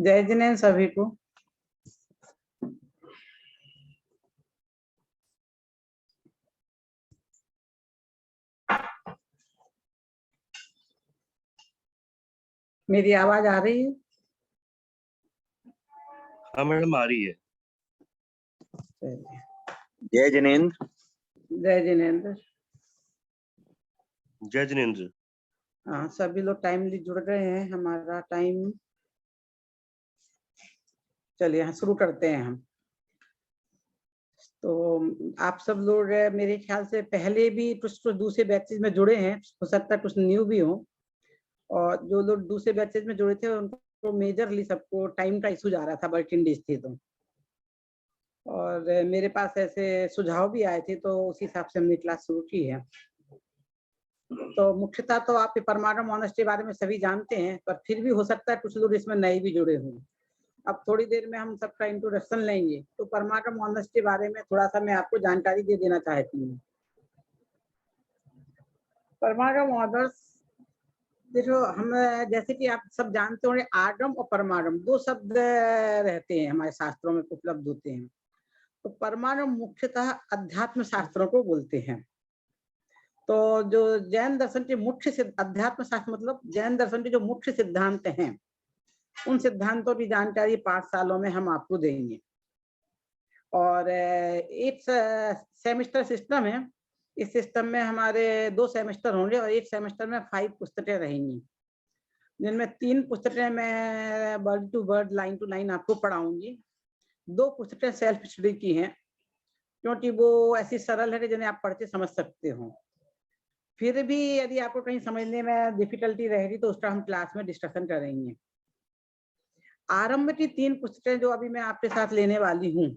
जय जिनेन्द्र सभी को। मेरी आवाज आ रही है? हाँ मैडम, आ रही है। जय जिनेन्द्र। जय जिनेन्द्र। जय जिनेन्द्र। हाँ, सभी लोग टाइमली जुड़ गए हैं। हमारा टाइम, चलिए यहाँ शुरू करते हैं हम। तो आप सब लोग मेरे ख्याल से पहले भी कुछ दूसरे बैचेज में जुड़े हैं, हो सकता है कुछ न्यू भी हो। और जो लोग दूसरे बैचेज में जुड़े थे उनको मेजरली सबको टाइम का इशू जा रहा था, वर्किंग डेज थे तो। और मेरे पास ऐसे सुझाव भी आए थे, तो उसी हिसाब से हमने क्लास शुरू की है। तो मुख्यतः तो आप परमाणु मॉनस के बारे में सभी जानते हैं, पर फिर भी हो सकता है कुछ लोग इसमें नए भी जुड़े हों। अब थोड़ी देर में हम सबका इंट्रोडक्शन लेंगे, तो परमाणु मॉनस के बारे में थोड़ा सा मैं आपको जानकारी दे देना चाहती हूँ। परमाणु मॉनस देखो, हम जैसे कि आप सब जानते होंगे, आगम और परमाणु दो शब्द रहते हैं हमारे शास्त्रों में उपलब्ध होते हैं। तो परमाणु मुख्यतः अध्यात्म शास्त्रों को बोलते हैं। तो जो जैन दर्शन के मुख्य अध्यात्म शास्त्र मतलब जैन दर्शन के जो मुख्य सिद्धांत हैं, उन सिद्धांतों की जानकारी 5 सालों में हम आपको देंगे। और एक सेमेस्टर सिस्टम है। इस सिस्टम में हमारे 2 सेमेस्टर होंगे और एक सेमेस्टर में 5 पुस्तकें रहेंगी, जिनमें 3 पुस्तकें मैं word to word, line to line आपको पढ़ाऊंगी। 2 पुस्तकें सेल्फ स्टडी की हैं, क्योंकि वो ऐसी सरल है कि जिन्हें आप पढ़ के समझ सकते हो। फिर भी यदि आपको कहीं समझने में डिफिकल्टी रहेगी तो उसका हम क्लास में डिस्कशन करेंगे। आरंभ की 3 पुस्तकें जो अभी मैं आपके साथ लेने वाली हूँ,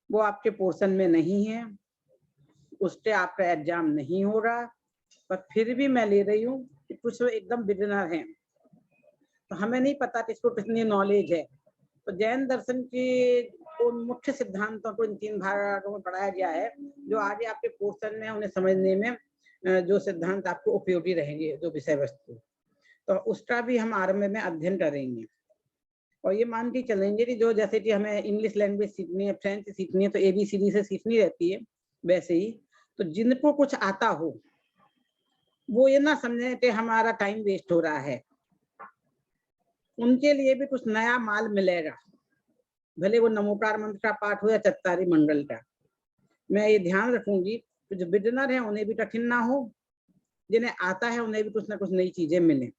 वो आपके पोर्शन में नहीं है, उससे आपका एग्जाम नहीं हो रहा, पर फिर भी मैं ले रही हूँ कि कुछ एकदम बिगिनर हैं, तो हमें नहीं पता कि इसको कितनी नॉलेज है। तो जैन दर्शन की उन मुख्य सिद्धांतों को इन 3 भागों में पढ़ाया गया है, जो आगे आपके पोर्शन में उन्हें समझने में जो सिद्धांत आपको उपयोगी रहेंगे, जो विषय वस्तु, तो उसका भी हम आरंभ में अध्ययन करेंगे। और ये मान के चलेंगे कि जो जैसे कि हमें इंग्लिश लैंग्वेज सीखनी है, फ्रेंच सीखनी है, तो ABCD से सीखनी रहती है, वैसे ही तो जिनको कुछ आता हो वो ये ना समझे कि हमारा टाइम वेस्ट हो रहा है, उनके लिए भी कुछ नया माल मिलेगा, भले वो नमोकार मंत्र का पाठ हो या चत्तारी मंडल का। मैं ये ध्यान रखूंगी कि जो बिगिनर है उन्हें भी कठिन ना हो, जिन्हें आता है उन्हें भी कुछ ना कुछ नई चीजें मिले,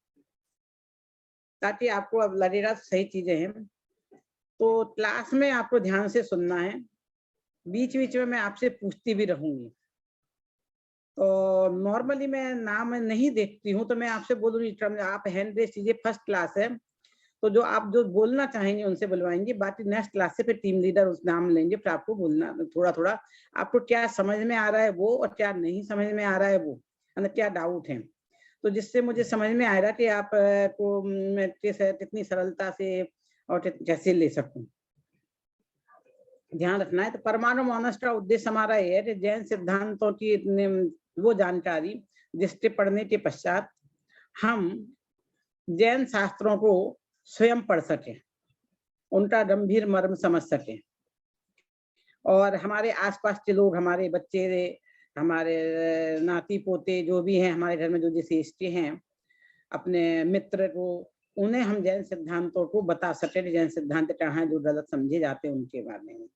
ताकि आपको अब लगेगा सही चीजें हैं। तो क्लास में आपको ध्यान से सुनना है, बीच बीच में मैं आपसे पूछती भी रहूंगी। तो नॉर्मली मैं नाम नहीं देखती हूँ, तो मैं आपसे बोलूंगी आप हैंड रेस कीजिए, फर्स्ट क्लास है तो जो आप जो बोलना चाहेंगे उनसे बुलवाएंगे, बाकी नेक्स्ट क्लास से फिर टीम लीडर उस नाम लेंगे, फिर आपको बोलना थोड़ा थोड़ा आपको क्या समझ में आ रहा है वो, और क्या नहीं समझ में आ रहा है वो, मतलब क्या डाउट है, तो जिससे मुझे समझ में आएगा कि आप को मैं कितनी सरलता से और कैसे ले सकूं। ध्यान रखना है। तो परमाणु मॉनस का उद्देश्य हमारा ये है कि जैन सिद्धांतों की वो जानकारी जिसके पढ़ने के पश्चात हम जैन शास्त्रों को स्वयं पढ़ सके, उनका गंभीर मर्म समझ सके, और हमारे आसपास के लोग, हमारे बच्चे, हमारे नाती पोते जो भी हैं हमारे घर में, जो जैसे इष्ट हैं, अपने मित्र को, उन्हें हम जैन सिद्धांतों को बता सके, जैन सिद्धांत कहाँ हैं जो गलत समझे जाते हैं उनके बारे में।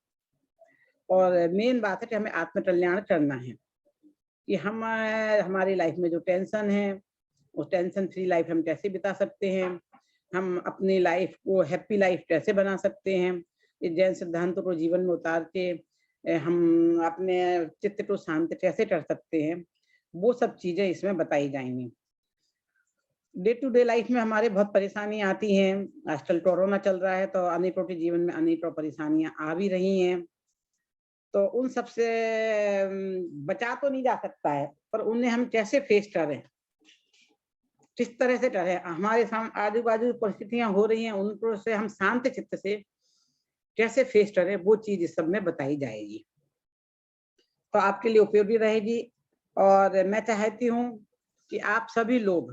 और मेन बात है कि हमें आत्म कल्याण करना है, कि हम हमारी लाइफ में जो टेंशन है, उस टेंशन फ्री लाइफ हम कैसे बिता सकते हैं, हम अपनी लाइफ को हैप्पी लाइफ कैसे बना सकते हैं, इस जैन सिद्धांतों को जीवन में उतार के हम अपने चित्त को शांत कैसे कर सकते हैं, वो सब चीजें इसमें बताई जाएंगी। डे टू डे लाइफ में हमारे बहुत परेशानी आती हैं। आजकल कोरोना चल रहा है, तो अनेकों के जीवन में अनेकों परेशानियां आ भी रही हैं, तो उन सब से बचा तो नहीं जा सकता है, पर उन्हें हम कैसे फेस करें, किस तरह से करें, हमारे सामने आजू बाजू परिस्थितियां हो रही हैं, उनको से हम शांत चित्त से कैसे फेस करें, वो चीज इस सब में बताई जाएगी, तो आपके लिए उपयोगी रहेगी। और मैं चाहती हूँ कि आप सभी लोग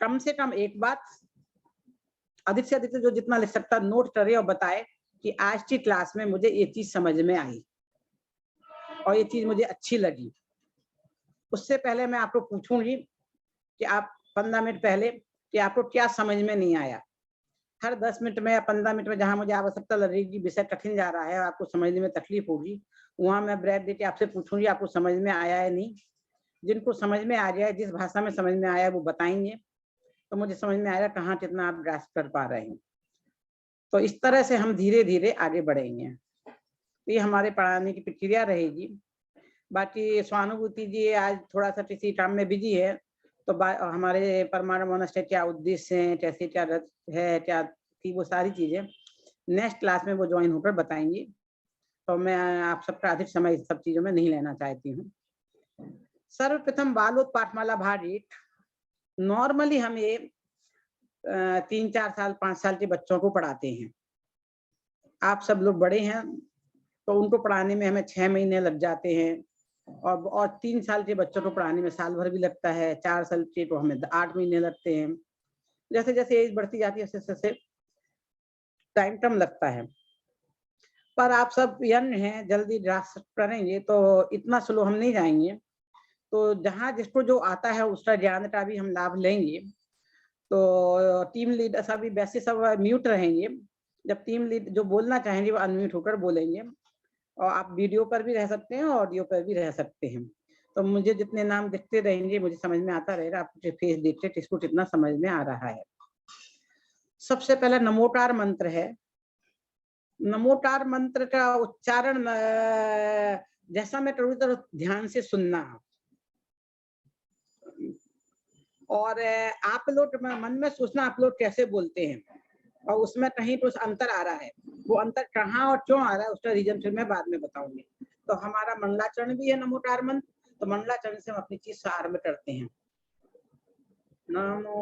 कम से कम एक बात अधिक से अधिक जो जितना लिख सकता नोट करे और बताए कि आज की क्लास में मुझे ये चीज समझ में आई और ये चीज मुझे अच्छी लगी। उससे पहले मैं आपको पूछूंगी कि आप 15 मिनट पहले कि आपको क्या समझ में नहीं आया। हर 10 मिनट में या 15 मिनट में जहां मुझे आवश्यकता लगेगी, विषय कठिन जा रहा है, आपको समझने में तकलीफ होगी, वहां मैं ब्रेक देके आपसे पूछूंगी आपको समझ में आया है नहीं। जिनको समझ में आ गया, जिस भाषा में समझ में आया वो बताएंगे, तो मुझे समझ में आएगा कहाँ कितना आप ग्रास्प कर पा रहे हैं। तो इस तरह से हम धीरे धीरे आगे बढ़ेंगे। तो ये हमारे पढ़ाने की प्रक्रिया रहेगी। बाकी स्वानुभूति जी आज थोड़ा सा किसी काम में बिजी है, तो हमारे परमाणु मनुष्य के क्या उद्देश्य हैं, कैसे क्या रथ है, क्या थी, वो सारी चीजें नेक्स्ट क्लास में वो ज्वाइन होकर बताएंगी। तो मैं आप सबका अधिक समय इस सब चीजों में नहीं लेना चाहती हूँ। सर्वप्रथम बालोद पाठमाला भाग 1 नॉर्मली हम ये 3-4 साल 5 साल के बच्चों को पढ़ाते हैं। आप सब लोग बड़े हैं तो उनको पढ़ाने में हमें 6 महीने लग जाते हैं और 3 साल के बच्चों को पढ़ाने में साल भर भी लगता है, 4 साल के तो हमें 8 महीने लगते हैं। जैसे जैसे एज बढ़ती जाती है वैसे टाइम कम लगता है। पर आप सब यंग हैं, जल्दी ग्रास्प करेंगे तो इतना स्लो हम नहीं जाएंगे। तो जहाँ जिसको जो आता है उसका ज्ञान का भी हम लाभ लेंगे। तो टीम लीडर सभी वैसे सब म्यूट रहेंगे। जब टीम लीड जो बोलना चाहेंगे वो अनम्यूट होकर बोलेंगे। और आप वीडियो पर भी रह सकते हैं, ऑडियो पर भी रह सकते हैं। तो मुझे जितने नाम दिखते रहेंगे मुझे समझ में आता रहेगा, आप फेस देखते किसको कितना समझ में आ रहा है। सबसे पहला नमोकार मंत्र है। नमोकार मंत्र का उच्चारण जैसा मैं करूँ तो ध्यान से सुनना। और आप लोग मन में सोचना आप लोग कैसे बोलते हैं और उसमें कहीं कुछ अंतर आ रहा है। वो अंतर कहाँ और क्यों आ रहा है उसका रीजन फिर मैं बाद में बताऊंगी। तो हमारा मंगलाचरण भी है नमोकार मंत्र। तो मंगलाचरण से हम अपनी चीज आरंभ करते हैं। नमो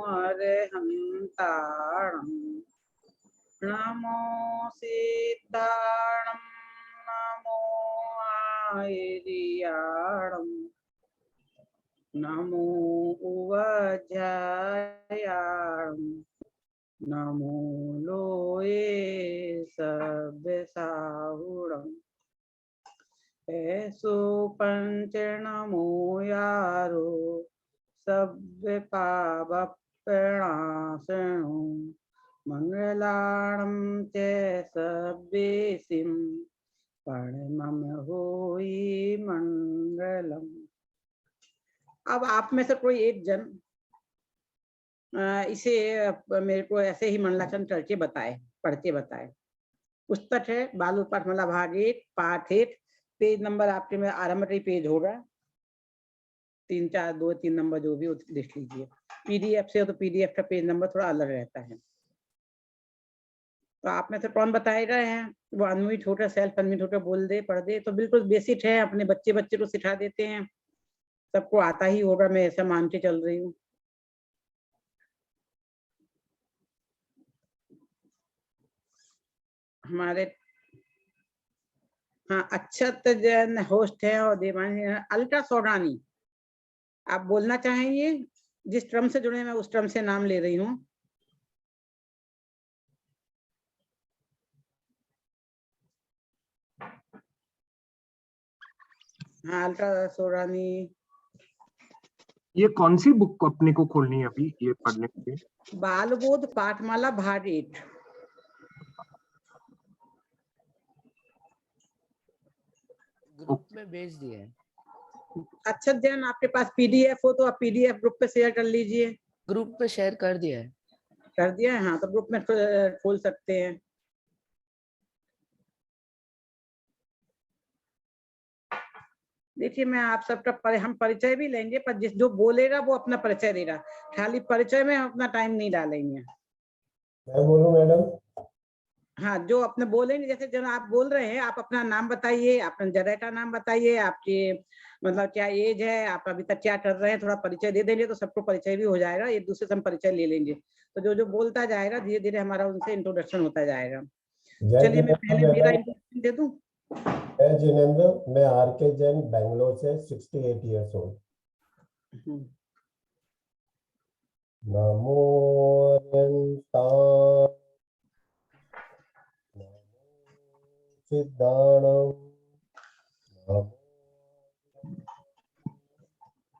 अरहंताणं नमो सीताणं नमो आयर्याणं नमो उवज्यायाणं नमो लोये सभ्यसाहुणम् ऐसो पंच नमो यारो सभ्य पापप्रणाशनो मंगलाणं च सभ्येसिं परमं होई मंगलम्। अब आप में से कोई एक जन इसे मेरे को ऐसे ही मंगलाचरण करके बताए, पढ़ के बताए। पुस्तक है बालोद पाठमाला भाग 1 पाठ 1 पेज नंबर आपके में आरंभ का पेज होगा 3-4 2-3 नंबर जो भी लिख लीजिए। पीडीएफ से हो तो पीडीएफ का पेज नंबर थोड़ा अलग रहता है। तो आप में से कौन बताए गए हैं वो अनम्यूट होकर सेल्फ अनम्यूट होकर बोल दे पढ़ दे। तो बिल्कुल बेसिक है, अपने बच्चे को सिखा देते हैं, सबको आता ही होगा, मैं ऐसा मान के चल रही हूँ। हमारे हाँ अक्षत जैन होस्ट है और देवानी अल्ट्रा सोडानी आप बोलना चाहेंगे? जिस क्रम से जुड़े मैं उस क्रम से नाम ले रही हूँ। हाँ अल्ट्रा सोडानी। ये कौन सी बुक अपने को खोलनी है अभी ये पढ़ने के लिए? बालबोध पाठमाला भाग 8 ग्रुप में भेज दिए। अच्छा जैन आपके पास पीडीएफ हो तो आप पीडीएफ ग्रुप पे शेयर कर लीजिए। ग्रुप पे शेयर कर दिया है। कर दिया है? हाँ तो ग्रुप में खोल सकते हैं। देखिए मैं आप सबका हम परिचय भी लेंगे, पर जिस जो बोलेगा वो अपना परिचय देगा, खाली परिचय में हम अपना टाइम नहीं डालेंगे। मैं बोलूं मैडम? हाँ जो अपने बोलेंगे, जैसे जब आप बोल रहे हैं आप अपना नाम बताइए, अपने जगह का नाम बताइए, आपकी मतलब क्या एज है, आप अभी तक क्या कर रहे हैं, थोड़ा परिचय दे देंगे तो सबको परिचय भी हो जाएगा, एक दूसरे से हम परिचय ले लेंगे। तो जो जो बोलता जाएगा धीरे धीरे हमारा उनसे इंट्रोडक्शन होता जाएगा। चलिए मैं पहले मेरा इंट्रोडक्शन दे दूं। मैं जिनेंद्र, मैं आर के जैन बेंगलोर से 68 इयर्स ओल्ड। नमो अर्यन्तान् नमो सिद्धाणं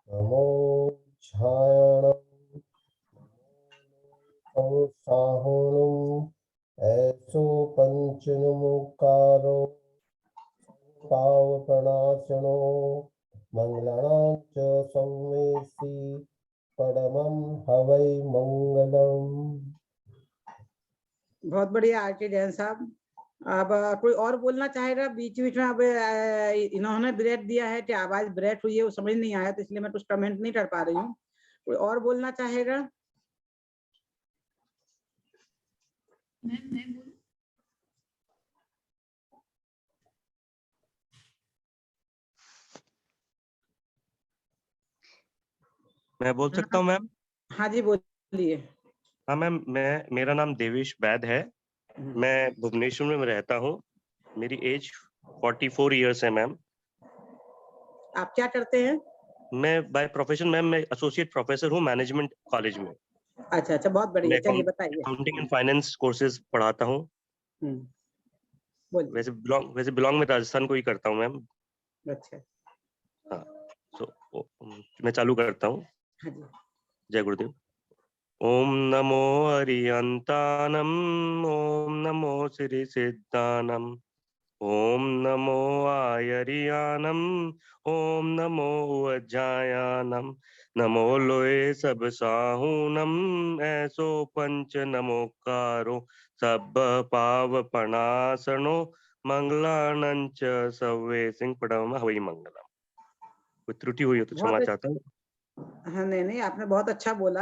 नमो छायाणं नमो साहुणं ऐसो पंचनमुकारो पावप्रणाशनो मंगलानां च संवेसी परमं हवै मंगलम। बहुत बढ़िया आरके जैन साहब। अब कोई और बोलना चाहेगा? बीच बीच में अब इन्होंने ब्रेक दिया है कि आवाज ब्रेक हुई है, वो समझ नहीं आया, तो इसलिए मैं कुछ कमेंट नहीं कर पा रही हूँ। कोई और बोलना चाहेगा? मैं बोलूं? मैं बोल सकता हूँ मैम? हाँ जी बोलिए। हाँ मैम, मेरा नाम देवेश वैद है। मैं भुवनेश्वर में रहता हूँ। मेरी एज 44 इयर्स है मैम। आप क्या करते हैं? मैं बाय प्रोफेशन मैम मैं एसोसिएट प्रोफेसर हूँ मैनेजमेंट कॉलेज में। अच्छा अच्छा, बहुत बढ़िया। मैं चलिए बताइए। अकाउंटिंग एंड फाइनेंस कोर्सेज पढ़ाता हूँ। बोलिए। वैसे बिलोंग में राजस्थान को ही करता हूँ मैम। अच्छा। हाँ, तो मैं चालू करता हूँ। हाँ जी। जय गुरुदेव। ओम नमो अरियंतानम, ओम नमो श्री सिद्धानम, ओम नमो आयरियानम, ओम नमो अज्जायानम, नमो लोए सब साहूनम, ऐसो पंच नमोकारो सब पाव पणासनो, मंगलानंच सवे सिंह पड़म हवई मंगलम। कोई त्रुटि हुई हो तो क्षमा चाहता हूँ। हाँ नहीं, आपने बहुत अच्छा बोला।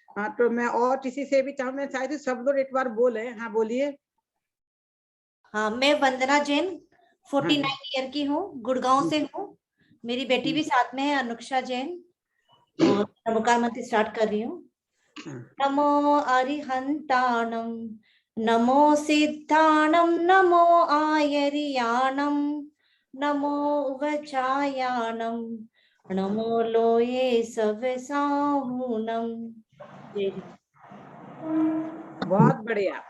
हाँ, तो मैं और किसी से भी चाहूँ, मैं चाहती हूँ सब लोग एक बार बोले। हाँ बोलिए। हाँ, मैं वंदना जैन 49 हाँ ईयर की हूँ, गुड़गांव से हूँ। मेरी बेटी भी साथ में है, अनुक्षा जैन। और नमोकार मंत्र स्टार्ट कर रही हूँ। नमो अरिहंताणं, नमो सिद्धाणं, नमो आयरियाणं, नमो उवचायाणं, नमो लोये सवसाहुणं। बहुत बढ़िया।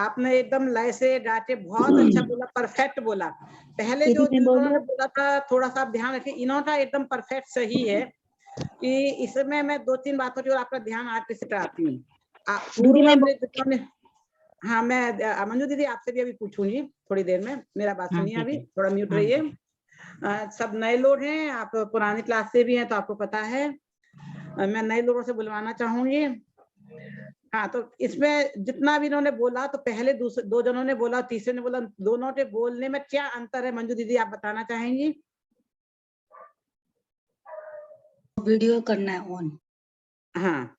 आपने एकदम लय से गा के बहुत अच्छा बोला, परफेक्ट बोला। पहले जो जिन्होंने बोला था थोड़ा सा ध्यान रखिए, इन्होंने एकदम परफेक्ट सही है कि इसमें मैं 2-3 बातों की ओर आपका ध्यान आगे से कराती हूँ। पूर्व में जिन्होंने, हाँ मैं मंजू दीदी आपसे भी अभी पूछूंगी थोड़ी देर में, मेरा बात सुनिए, अभी थोड़ा म्यूट रहिए। सब नए लोग हैं, आप पुरानी क्लास से भी हैं तो आपको पता है। मैं नए लोगों से बुलवाना चाहूंगी। हाँ, तो इसमें जितना भी इन्होंने बोला, तो पहले दूसरे 2 जनों ने बोला, तीसरे ने बोला, दोनों के बोलने में क्या अंतर है मंजू दीदी, आप बताना चाहेंगी? वीडियो करना है ऑन। हाँ,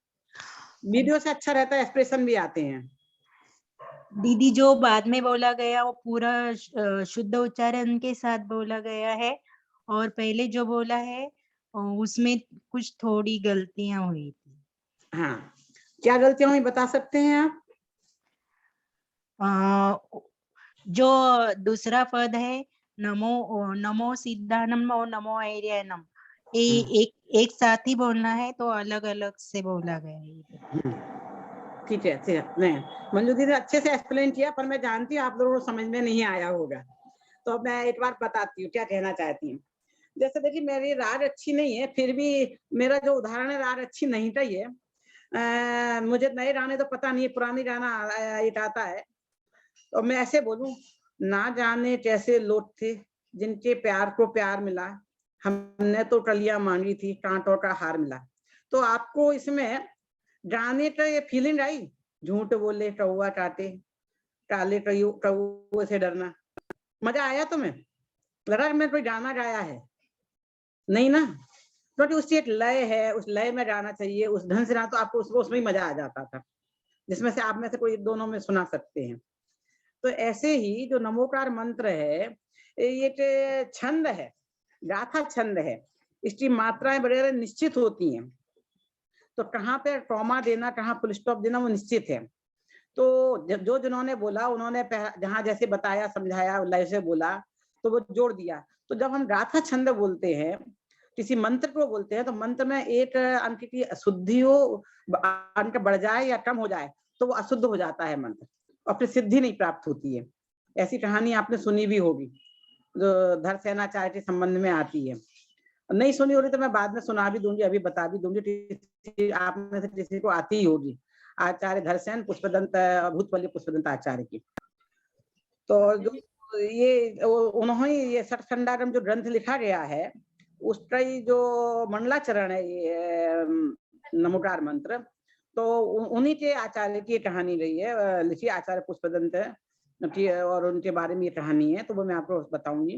वीडियो से अच्छा रहता है, एक्सप्रेशन भी आते हैं। दीदी जो बाद में बोला गया वो पूरा शुद्ध उच्चारण के साथ बोला गया है, और पहले जो बोला है उसमें कुछ थोड़ी गलतियां हुई थी। हाँ, क्या गलतियां हुई बता सकते हैं आप? जो दूसरा पद है नमो सिद्धानम और नमो आयर्यानम, एक साथ ही बोलना है तो अलग अलग से बोला गया है। ठीक है, नहीं मंजू दीदी अच्छे से एक्सप्लेन किया, पर मैं जानती हूँ आप लोगों को समझ में नहीं आया होगा, तो अब मैं एक बार बताती हूँ क्या कहना चाहती हूँ। जैसे देखिए, मेरी राग अच्छी नहीं है, फिर भी मेरा जो उदाहरण है, राग अच्छी नहीं था ये। मुझे नए गाने तो पता नहीं है, पुरानी गाना एक आता है, तो मैं ऐसे बोलूं, ना जाने कैसे लोग थे जिनके प्यार को प्यार मिला, हमने तो कलियां मांगी थी, कांटों का हार मिला। तो आपको इसमें गाने का ये फीलिंग आई? झूठ बोले कौआ काटे, काले कौए से डरना, मजा आया तुम्हें? लगा मैं कोई गाना गाया है? नहीं ना, क्योंकि उसकी एक लय है, उस लय में गाना चाहिए, उस ढंग से गाना, तो आपको उसमें ही मजा आ जाता था, जिसमें से आप में से कोई दोनों में सुना सकते हैं। तो ऐसे ही जो नमोकार मंत्र है, ये छंद है, गाथा छंद है, इसकी मात्राएं वगैरह निश्चित होती हैं। तो कहाँ पे कॉमा देना, कहाँ फुल स्टॉप देना, वो निश्चित है। तो जो जिन्होंने बोला, उन्होंने जहां जैसे बताया, समझाया, लय से बोला, तो वो जोड़ दिया। तो जब हम गाथा छंद बोलते हैं, किसी मंत्र को बोलते हैं तो मंत्र में एक अंक की अशुद्धि हो, अंक बढ़ जाए या कम हो जाए तो वो अशुद्ध हो जाता है मंत्र और फिर सिद्धि नहीं प्राप्त होती है। ऐसी कहानी आपने सुनी भी होगी जो धरसेनाचार्य के संबंध में आती है। नहीं सुनी होगी तो मैं बाद में सुना भी दूंगी, अभी बता भी दूंगी, आप में से किसी को आती ही होगी। आचार्य धरसेन पुष्पदंत, भूतवल्ली पुष्पदंत आचार्य की। तो जो ये उन्होंने ये सठखंडागम जो ग्रंथ लिखा गया है उसका ही जो मंडलाचरण है ये नमोकार मंत्र, तो उन्हीं के आचार्य की कहानी रही है, लिखी आचार्य पुष्पदंत की, और उनके बारे में ये कहानी है। तो वो मैं आपको बताऊंगी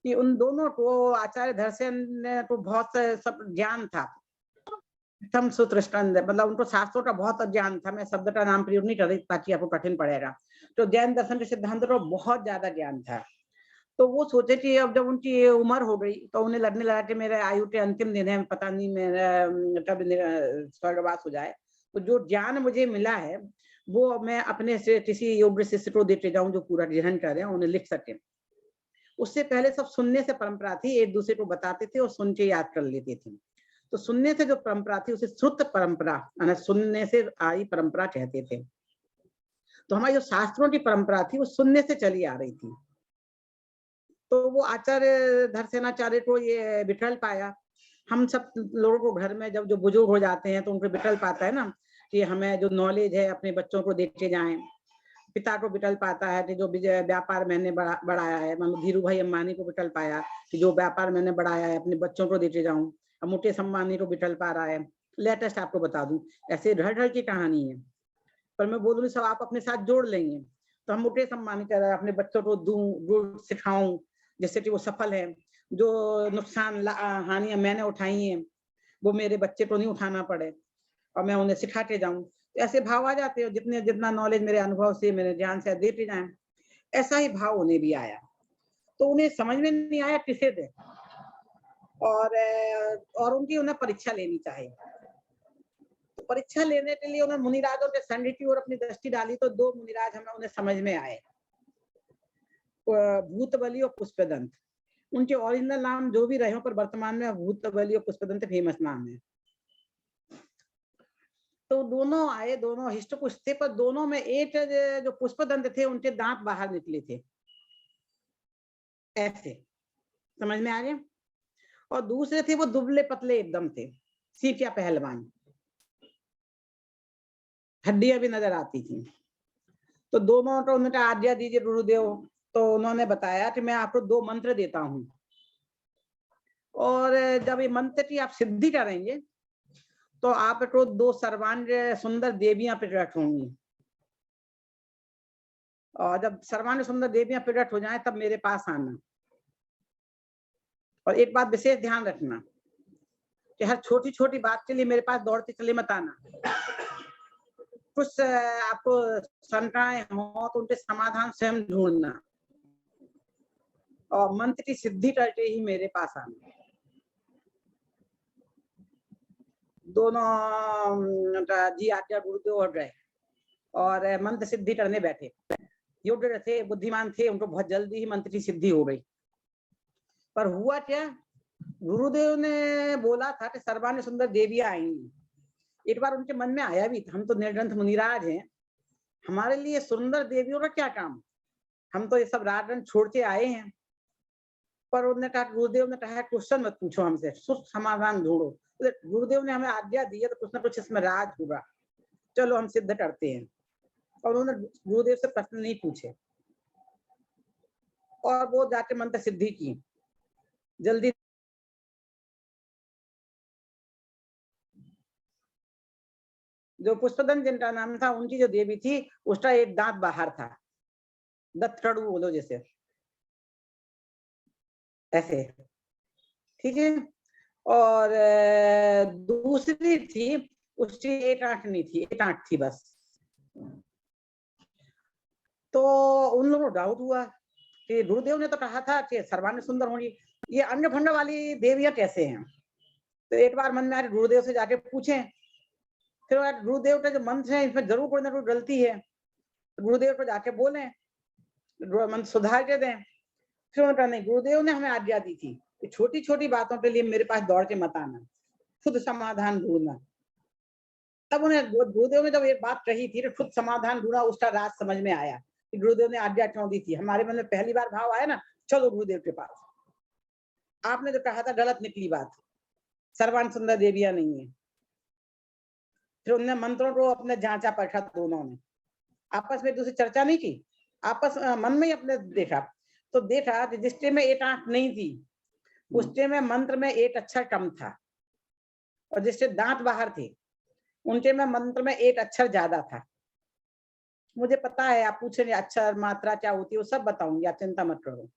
कि उन दोनों को, आचार्य धरसेन को बहुत सब ज्ञान था, प्रथम सूत्र स्कंद, मतलब उनको शास्त्रों का बहुत ज्ञान था। मैं शब्द का नाम प्रयोग नहीं कर रही ताकि आपको कठिन पड़ेगा। तो जैन दर्शन के सिद्धांत को बहुत ज्यादा ज्ञान था। तो वो सोचे कि अब जब उनकी उम्र हो गई तो उन्हें लगने लगा कि मेरे आयु के अंतिम दिन है, पता नहीं मेरा कब स्वर्गवास हो जाए, तो जो ज्ञान मुझे मिला है वो मैं अपने से किसी योग्य शिष्य को देते जाऊं जो पूरा ग्रहण करें, उन्हें लिख सके। उससे पहले सब सुनने से परंपरा थी, एक दूसरे को बताते थे और सुन के याद कर लेते थे। तो सुनने से जो परंपरा थी उसे श्रुत परंपरा, सुनने से आई परंपरा कहते थे। तो हमारी जो शास्त्रों की परंपरा थी वो सुनने से चली आ रही थी। तो वो आचार्य धरसेनाचार्य को ये बिठल पाया। हम सब लोगों को घर में जब जो बुजुर्ग हो जाते हैं तो उनको बिठल पाता है ना कि हमें जो नॉलेज है अपने बच्चों को देते जाएं। पिता को बिठल पाता है कि जो व्यापार मैंने बढ़ाया है, मतलब धीरू भाई अंबानी को बिठल पाया कि जो व्यापार मैंने बढ़ाया है अपने बच्चों को देते जाऊं। अब मुकेश अंबानी को बिठल पा रहा है। लेटेस्ट आपको बता दूं, ऐसे ढल ढल की कहानी है, पर मैं बोलूंगी सब आप अपने साथ जोड़ लेंगे। तो हम मुकेश अंबानी कह रहे हैं अपने बच्चों को दूं, सिखाऊं जिससे कि वो सफल है। जो नुकसान हानियां मैंने उठाई हैं वो मेरे बच्चे को नहीं उठाना पड़े और मैं उन्हें सिखाते जाऊं। ऐसे भाव आ जाते हो, जितना नॉलेज मेरे अनुभव से मेरे ज्ञान से देते जाएं। ऐसा ही भाव उन्हें भी आया। तो उन्हें समझ में नहीं आया किसे दे, और उनकी उन्हें परीक्षा लेनी चाहिए। तो परीक्षा लेने के लिए उन्होंने मुनिराजों के संघ की ओर अपनी दृष्टि डाली। तो दो मुनिराज हमें उन्हें समझ में आए, भूतबली और पुष्पदंत। उनके ओरिजिनल नाम जो भी रहे हो पर वर्तमान में भूतबली और पुष्पदंत फेमस नाम है। तो दोनों आए, दोनों हिस्ट पुष्ट थे, पर दोनों में एक जो पुष्पदंत थे उनके दांत बाहर निकले थे, ऐसे समझ में आ रहे। और दूसरे थे वो दुबले पतले एकदम थे, सीखिया पहलवान, हड्डियां भी नजर आती थी। तो दोनों को उन्होंने आज्ञा दीजिए गुरुदेव। तो उन्होंने बताया कि मैं आपको 2 मंत्र देता हूं, और जब ये मंत्र की आप सिद्धि करेंगे तो आपको 2 सर्वांग सुंदर देवियां प्रकट होंगी, और जब सर्वांग सुंदर देवियां प्रकट हो जाएं तब मेरे पास आना। और एक बात विशेष ध्यान रखना कि हर छोटी छोटी बात के लिए मेरे पास दौड़ते चले मत आना। कुछ आपको शंकाएं हो तो उनके समाधान स्वयं ढूंढना, और मंत्र की सिद्धि करके ही मेरे पास आना। दोनों जी आज्ञा गुरुदेव हो गए और मंत्र सिद्धि करने बैठे। योग्य थे, बुद्धिमान थे, उनको बहुत जल्दी ही मंत्र की सिद्धि हो गई। पर हुआ क्या, गुरुदेव ने बोला था कि सर्वांग सुंदर देवियां आएंगी। एक बार उनके मन में आया भी था, हम तो निर्ग्रंथ मुनिराज हैं, हमारे लिए सुंदर देवियों का क्या काम, हम तो ये सब राजन छोड़ के आए हैं। पर उन्होंने कहा, गुरुदेव ने कहा क्वेश्चन मत पूछो हमसे, समाधान ढूंढो। गुरुदेव ने हमें आज्ञा दी है तो कुछ ना कुछ इसमें राज होगा, चलो हम सिद्ध करते हैं। और उन्होंने गुरुदेव से प्रश्न नहीं पूछे और वो जाके मंत्र सिद्धि की जल्दी। जो पुष्पदंत जिनका नाम था, उनकी जो देवी थी उसका एक दांत बाहर था, दत्तड़ू बोलो जैसे, ऐसे, ठीक है। और दूसरी थी, उसकी एक आंख नहीं थी, एक आंख थी बस। तो उन लोगों को डाउट हुआ कि गुरुदेव ने तो कहा था कि सर्वांग सुंदर होंगी, ये अंग भंग वाली देवियां कैसे हैं। तो एक बार मन में आ गुरुदेव से जाके पूछें। फिर गुरुदेव का जो मंत्र है इसमें जरूर कोई ना कोई गलती है, तो गुरुदेव को जाके बोलें, मंत्र सुधार के दें। फिर उन्होंने कहा नहीं, गुरुदेव ने हमें आज्ञा दी थी छोटी छोटी बातों के लिए मेरे पास दौड़ के मत आना, खुद समाधान ढूंढना। तब उन्हें गुरुदेव ने जब ये बात कही थी, खुद समाधान ढूंढा, उसका राज समझ में आया कि गुरुदेव ने आज्ञा क्यों दी थी। हमारे मन में पहली बार भाव आया ना, चलो गुरुदेव के पास। आपने जो कहा था गलत निकली बात, सर्वांग सुंदर देवियां नहीं है। फिर उन्होंने मंत्रों को अपने जांचा परखा, दोनों ने आपस में दूसरी चर्चा नहीं की, आपस मन में ही अपने देखा, तो देखा कि जिस टाइम में 8 आंख नहीं थी, उस टाइम में मंत्र में 8 अक्षर कम था, और जिससे दांत बाहर थे उनके में मंत्र में 8 अक्षर ज्यादा था। मुझे पता है आप पूछेंगे अक्षर मात्रा क्या होती है, वो सब बताऊंगी, आप चिंता मत करो।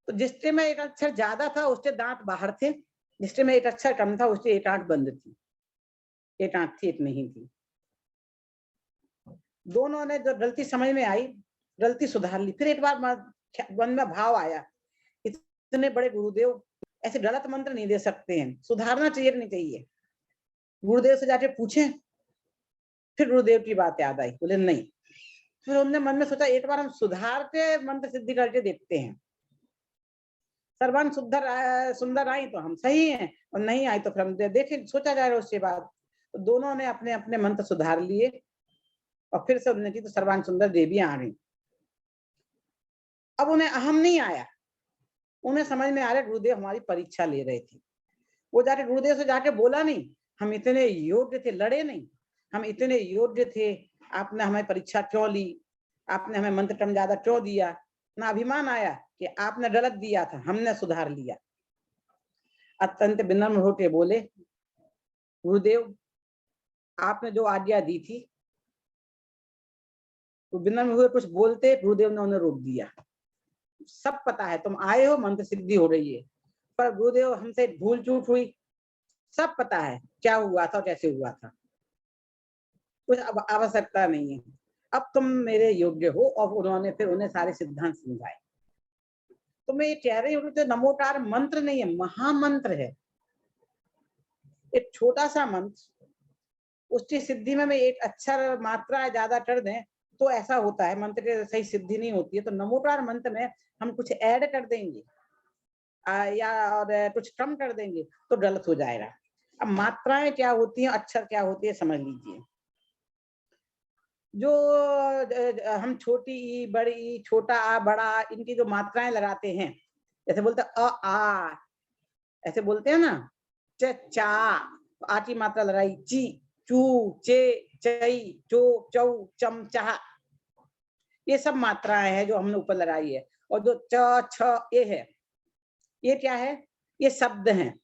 तो जिससे में 1 अक्षर ज्यादा था उसके दांत बाहर थे, जिससे में 1 अक्षर कम था उसके 8 आंख बंद थी। 8 आंख थी, 1 नहीं थी। दोनों ने जो गलती समझ में आई, गलती सुधार ली। फिर एक बार मन में भाव आया, इतने बड़े गुरुदेव ऐसे गलत मंत्र नहीं दे सकते हैं, सुधारना चाहिए नहीं चाहिए। गुरुदेव से जाके पूछे, फिर गुरुदेव की बात याद आई, बोले नहीं। फिर उन्होंने मन में सोचा एक बार हम सुधार के मंत्र सिद्धि करके देखते हैं, सर्वांग सुंदर आई तो हम सही हैं, और नहीं आई तो फिर हम देखें, सोचा जाएगा उसके बाद। तो दोनों ने अपने अपने मंत्र सुधार लिए और फिर से उन्होंने की तो सर्वांग सुंदर देवियां आ गई। अब उन्हें अहम नहीं आया, उन्हें समझ में आ रहा गुरुदेव हमारी परीक्षा ले रहे थे। वो जाके गुरुदेव से जाके बोला नहीं हम इतने योग्य थे, लड़े नहीं, हम इतने योग्य थे, आपने हमें परीक्षा क्यों ली, आपने हमें मंत्र कम ज्यादा क्यों दिया। ना अभिमान आया कि आपने गलत दिया था, हमने सुधार लिया। अत्यंत विनम्र होके बोले, गुरुदेव आपने जो आज्ञा दी थी, तो विनम्र हुए कुछ बोलते, गुरुदेव ने उन्हें रोक दिया। सब पता है, तुम आए हो, मंत्र सिद्धि हो रही है, पर गुरुदेव हमसे भूल चूक हुई, सब पता है क्या हुआ था, कैसे हुआ था, कुछ अब आवश्यकता नहीं है, अब तुम मेरे योग्य हो। और उन्होंने फिर उन्हें सारे सिद्धांत समझाए। तो मैं ये कह रही हूँ, तो नमोकार मंत्र नहीं है, महामंत्र है। एक छोटा सा मंत्र, उसकी सिद्धि में एक अक्षर मात्रा ज्यादा कर दें तो ऐसा होता है, मंत्र की सही सिद्धि नहीं होती है। तो नमोकार मंत्र में हम कुछ ऐड कर देंगे या और कुछ कम कर देंगे तो गलत हो जाएगा। अब मात्राएं क्या होती हैं, अक्षर क्या होती है, समझ लीजिए। जो हम छोटी ई, बड़ी ई, छोटा आ, बड़ा, इनकी जो मात्राएं लगाते हैं, जैसे बोलते हैं अ आ, ऐसे बोलते हैं ना, च चा, आ की मात्रा लगाई, ची चू चे चई चो चौ चम चाह, ये सब मात्राएं हैं जो हमने ऊपर लगाई है। और जो च छ ये है, ये क्या है, ये शब्द हैं।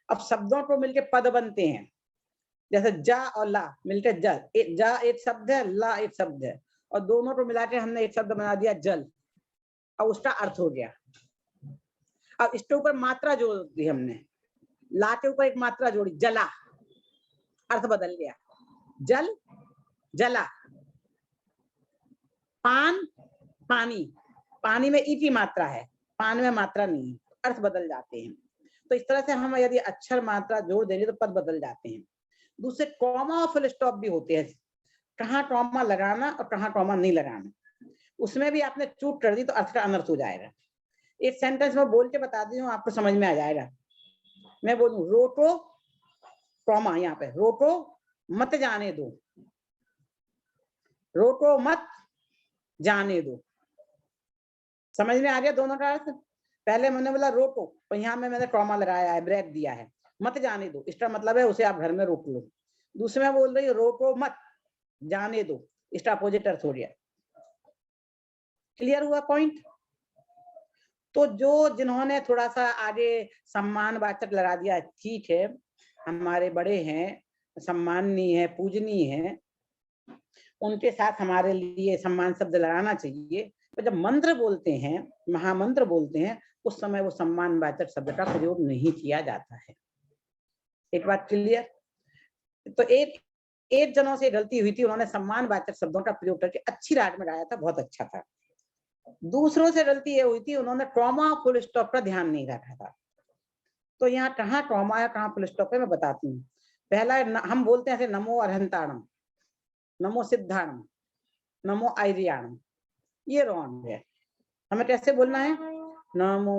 अब शब्दों को मिलके पद बनते हैं, जैसे जा और ला मिलके जल, जा एक शब्द है, ला एक शब्द है, और दोनों को मिला के हमने एक शब्द बना दिया जल, और उसका अर्थ हो गया। अब इसके ऊपर मात्रा जोड़ दी हमने, ला के ऊपर एक मात्रा जोड़ी, जला, अर्थ बदल गया, जल जला। पान पानी, पानी में ई की मात्रा है, पान में मात्रा नहीं है, अर्थ बदल जाते हैं। तो इस तरह से हम यदि अक्षर मात्रा जोड़ देंगे तो पद बदल जाते हैं। दूसरे कॉमा और फुल स्टॉप भी होते हैं, कहाँ कॉमा लगाना और कहाँ कॉमा नहीं लगाना, उसमें भी आपने चूक कर दी तो अर्थ का अनर्थ हो जाएगा। एक सेंटेंस में बोल के बता दी हूँ, आपको समझ में आ जाएगा। मैं बोलूं रोको कॉमा, यहाँ पे रोको मत जाने दो, रोको मत जाने दो, समझ में आ गया दोनों का अर्थ। पहले मैंने बोला रोको, तो यहाँ में मैंने कॉमा लगाया है, ब्रेक दिया है। मत जाने दो, इसका मतलब है उसे आप घर में रोक लो। दूसरे में बोल रही रोको मत जाने दो, इसका अपोजिट अर्थ हो गया। क्लियर हुआ पॉइंट? तो जो जिन्होंने थोड़ा सा आगे सम्मान वाचक लगा दिया, ठीक है, हमारे बड़े हैं, सम्माननीय है, पूजनीय है, उनके साथ हमारे लिए सम्मान शब्द लगाना चाहिए। तो जब मंत्र बोलते हैं, महामंत्र बोलते हैं, उस समय वो सम्मान वाचक शब्द का प्रयोग नहीं किया जाता है। एक बात क्लियर? तो एक जनों से गलती हुई थी, उन्होंने सम्मान वाचक शब्दों का प्रयोग करके अच्छी राग में गाया था, बहुत अच्छा था। दूसरों से गलती ये हुई थी, उन्होंने कॉमा फुल स्टॉप पर ध्यान नहीं रखा था। तो यहाँ कहाँ कॉमा है, कहाँ फुल स्टॉप है, मैं बताती हूँ। पहला हम बोलते हैं नमो अरहंताणम, नमो सिद्धाणम, नमो आयरियाणम, ये रॉन्ग है। हमें कैसे बोलना है? नमो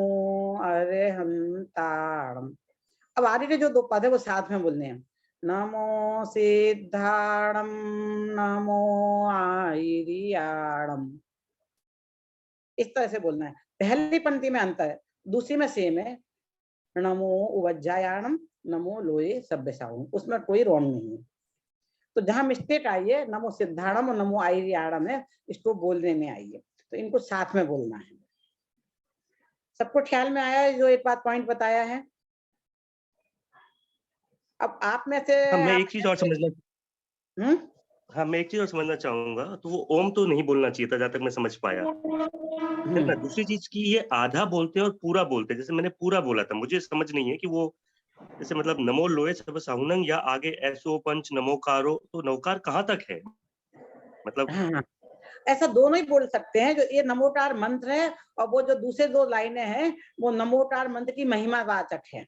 अरिहंताणम। अब आगे के जो दो पद है वो साथ में बोलने हैं। नमो सिद्धाणम, नमो आयरियाणम, इस तरह से बोलना है। पहली पंक्ति में अंतर है, दूसरी में सेम है। नमो उवज्जायाणम, नमो लोये सभ्यसाहु, उसमें कोई रॉन्ग नहीं है। तो जहां मिस्टेक आई है नमो सिद्धाणम और नमो आयरियाणम है, इसको बोलने में आई है, तो इनको साथ में बोलना है। सबको ख्याल में आया है जो एक बात पॉइंट बताया है? अब आप में से हाँ, मैं एक चीज और समझना हम्म हाँ, मैं एक चीज और समझना चाहूंगा। तो वो ओम तो नहीं बोलना चाहिए था, जहां तक मैं समझ पाया, है ना। दूसरी चीज की ये आधा बोलते हैं और पूरा बोलते हैं। जैसे मैंने पूरा बोला था, मुझे समझ नहीं है कि वो जैसे मतलब नमो लोए सब साहुनंग या आगे ऐसो पंच नमोकारो, तो नवकार कहाँ तक है मतलब? हाँ, ऐसा दोनों ही बोल सकते हैं। जो ये नमोकार मंत्र है और वो जो दूसरे दो लाइनें हैं वो नमोकार मंत्र की महिमा वाचक है।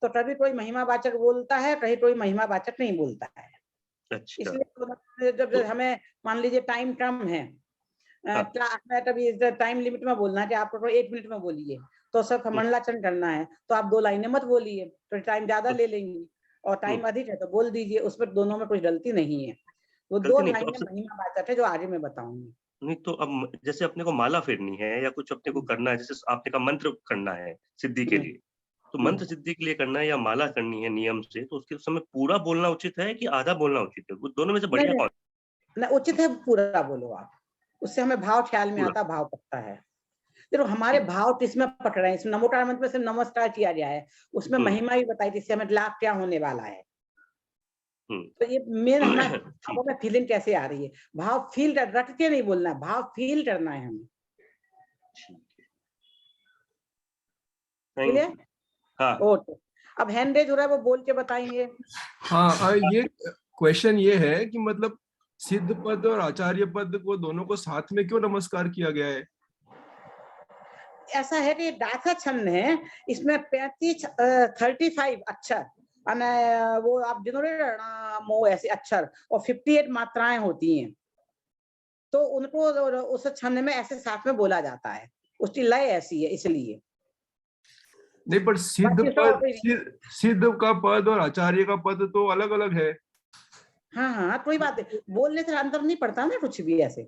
तो कभी कोई महिमा वाचक बोलता है, कहीं कोई महिमा वाचक नहीं बोलता है। अच्छा, इसलिए जब हमें मान लीजिए टाइम कम है, हाँ। कभी टाइम लिमिट में बोलना है कि आप 1 मिनट में बोलिए, तो सिर्फ मंडलाचरण करना है, तो आप 2 लाइनें मत बोलिए, तो टाइम ज्यादा ले लेंगी। और टाइम अधिक है तो बोल दीजिए, उसमें दोनों में कोई गलती नहीं है। वो 2 गलती नहीं तो लाइनें अब महिमा वाचक है जो आगे मैं बताऊंगी। नहीं तो अब जैसे अपने को माला फेरनी है या कुछ अपने को करना है, जैसे आपने कहा मंत्र करना है सिद्धि के लिए, तो मंत्र सिद्धि के लिए करना है या माला करनी है नियम से, तो उसके समय पूरा बोलना उचित है कि आधा बोलना उचित है? वो दोनों में से बढ़िया कौन? ना, उचित है पूरा बोलो आप, उससे हमें भाव ख्याल में आता, भाव पकता है। देखो हमारे भाव किसमें पकड़ रहे हैं, इसमें नमोकार मंत्र में सिर्फ नमस्कार किया गया है, उसमें महिमा भी बताई जिससे हमें लाभ क्या होने वाला है। तो ये मेन हमारे भावों में फीलिंग कैसे आ रही है, भाव फील रट के नहीं बोलना है, भाव फील करना है हमें। क्लियर? हाँ। ओके, अब हैंड रेज हो रहा है, वो बोल के बताएंगे। हाँ, ये क्वेश्चन ये है कि मतलब सिद्ध पद और आचार्य पद को दोनों को साथ में क्यों नमस्कार किया गया है? ऐसा है कि दासा छंद है, इसमें 35 अक्षर, वो आप जिन्होंने मो ऐसे अक्षर और 58 मात्राएं होती हैं, तो उनको उस छंद में ऐसे साथ में बोला जाता है, उसकी लय ऐसी है इसलिए। नहीं, पर सिद्ध का पद और आचार्य का पद तो अलग अलग है। हाँ, कोई बात नहीं, बोलने से अंतर नहीं पड़ता ना कुछ भी। ऐसे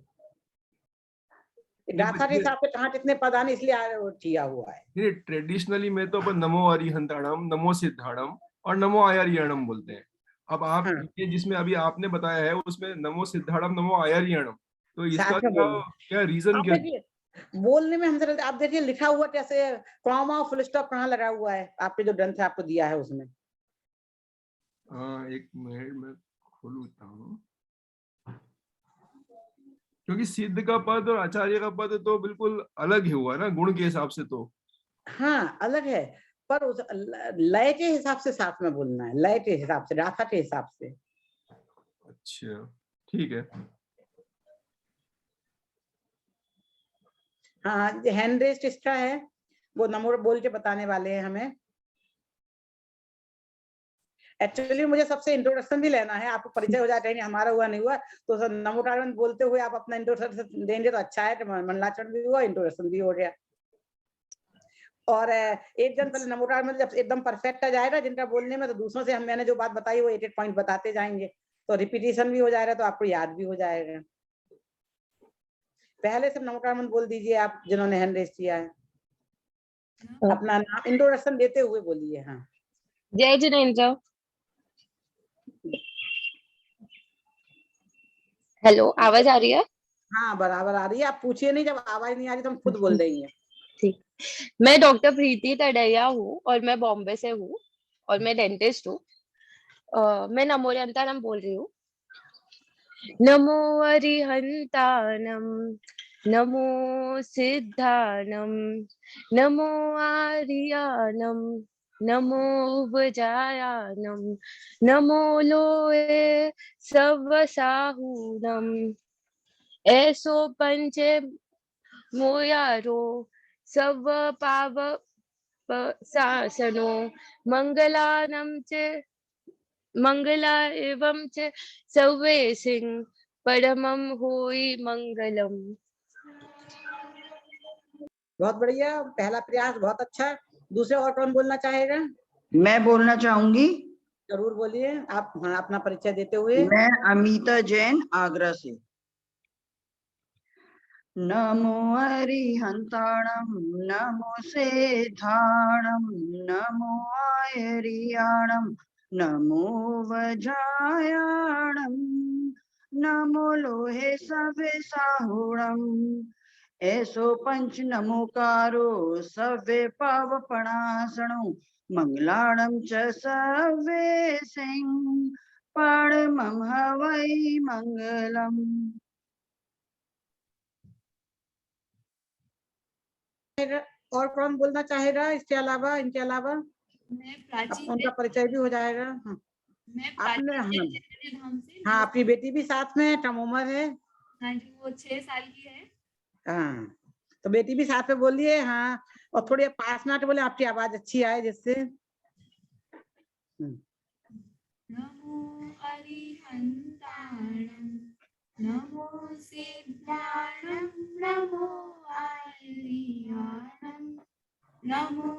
गाथा के हिसाब से कहाँ कितने पद आने, इसलिए किया हुआ है। ट्रेडिशनली में तो अपन नमो अरिहंताणम, नमो सिद्धाणम और नमो आयरियाणम बोलते हैं। अब आप ये जिसमें अभी आपने बताया है उसमें नमो सिद्धाणम, नमो आयरियाणम, तो इसका क्या रीजन क्या है? बोलने में हमसे आप देखिए लिखा हुआ कैसे, कॉमा और फुल स्टॉप कहाँ लगा हुआ है आपके जो ग्रंथ आपको दिया है उसमें। एक मिनट में खोलता हूँ, क्योंकि सिद्ध का पद और आचार्य का पद तो बिल्कुल अलग ही हुआ ना गुण के हिसाब से। तो हाँ अलग है, पर उस लय के हिसाब से साथ में बोलना है, लय के हिसाब से, राथा के हिसाब से। अच्छा, ठीक है। हाँ, हैंड रेस्ट इसका है, वो नंबर बोल के बताने वाले हैं हमें। एक्चुअली मुझे सबसे इंट्रोडक्शन भी लेना है, आपको परिचय हो जाए, हमारा हुआ नहीं हुआ, तो नमोकार बोलते हुए आप अपना इंट्रोडक्शन देंगे तो अच्छा है। मंडलाचरण भी हुआ, इंट्रोडक्शन भी हो गया। और एक जन पहले नमोकार में जब एकदम परफेक्ट आ जाएगा जिनका बोलने में, तो दूसरों से मैंने जो बात बताई वो एक पॉइंट बताते जाएंगे, तो रिपीटिशन भी हो जाएगा, तो आपको याद भी हो जाएगा। पहले से नमोकार मंत्र बोल दीजिए आप जिन्होंने हैंड रेज किया है, अपना नाम इंट्रोडक्शन देते हुए बोलिए। हाँ, जय जिनेंद्र। हेलो, आवाज आ रही है? हाँ बराबर आ रही है, आप पूछिए नहीं, जब आवाज नहीं आ रही तो हम खुद बोल देंगे। ठीक, मैं डॉक्टर प्रीति तडैया हूँ और मैं बॉम्बे से हूँ और मैं डेंटिस्ट हूँ। मैं नमो अरिहंताणम बोल रही हूँ। नमो अरिहंताणम, नमो सिद्धाणम, नमो आर्याणम, नमो वजायानम, नमो लोए सवसाहूनम, ऐसो पंचे मोयारो सव पाव शासनो मंगलानम च मंगला एवं च सर्वे सिंह परमम होई मंगलम। बहुत बढ़िया, पहला प्रयास बहुत अच्छा। दूसरे और कौन बोलना चाहेगा? मैं बोलना चाहूंगी। जरूर बोलिए आप, हाँ, अपना परिचय देते हुए। मैं अमिता जैन आगरा से। नमो अरिहंताणं नमो सेधाणं नमो आयरियाणं नमो वज्रायाणं नमो लोहे सवे साहुणं ऐसो पंच नमोकारो सवे पावपणासणो मंगलाणं च सवे सिंह परमं हवै मंगलम्। और कौन बोलना चाहेगा इसके अलावा, इनके अलावा? मैं प्राची उनका परिचय भी हो जाएगा। हाँ। मैं आपने, हाँ, चैतन्य धाम से। हाँ, आपकी बेटी भी साथ में है, कम उम्र है? हाँ जी, वो 6 साल की है। हाँ, तो बेटी भी साथ में बोलिए। हाँ, और थोड़ी पास में आके बोले, आपकी आवाज अच्छी आए जिससे। नमो अरिहंताणं नमो सिद्धाणं नमो आयरियाणं नमो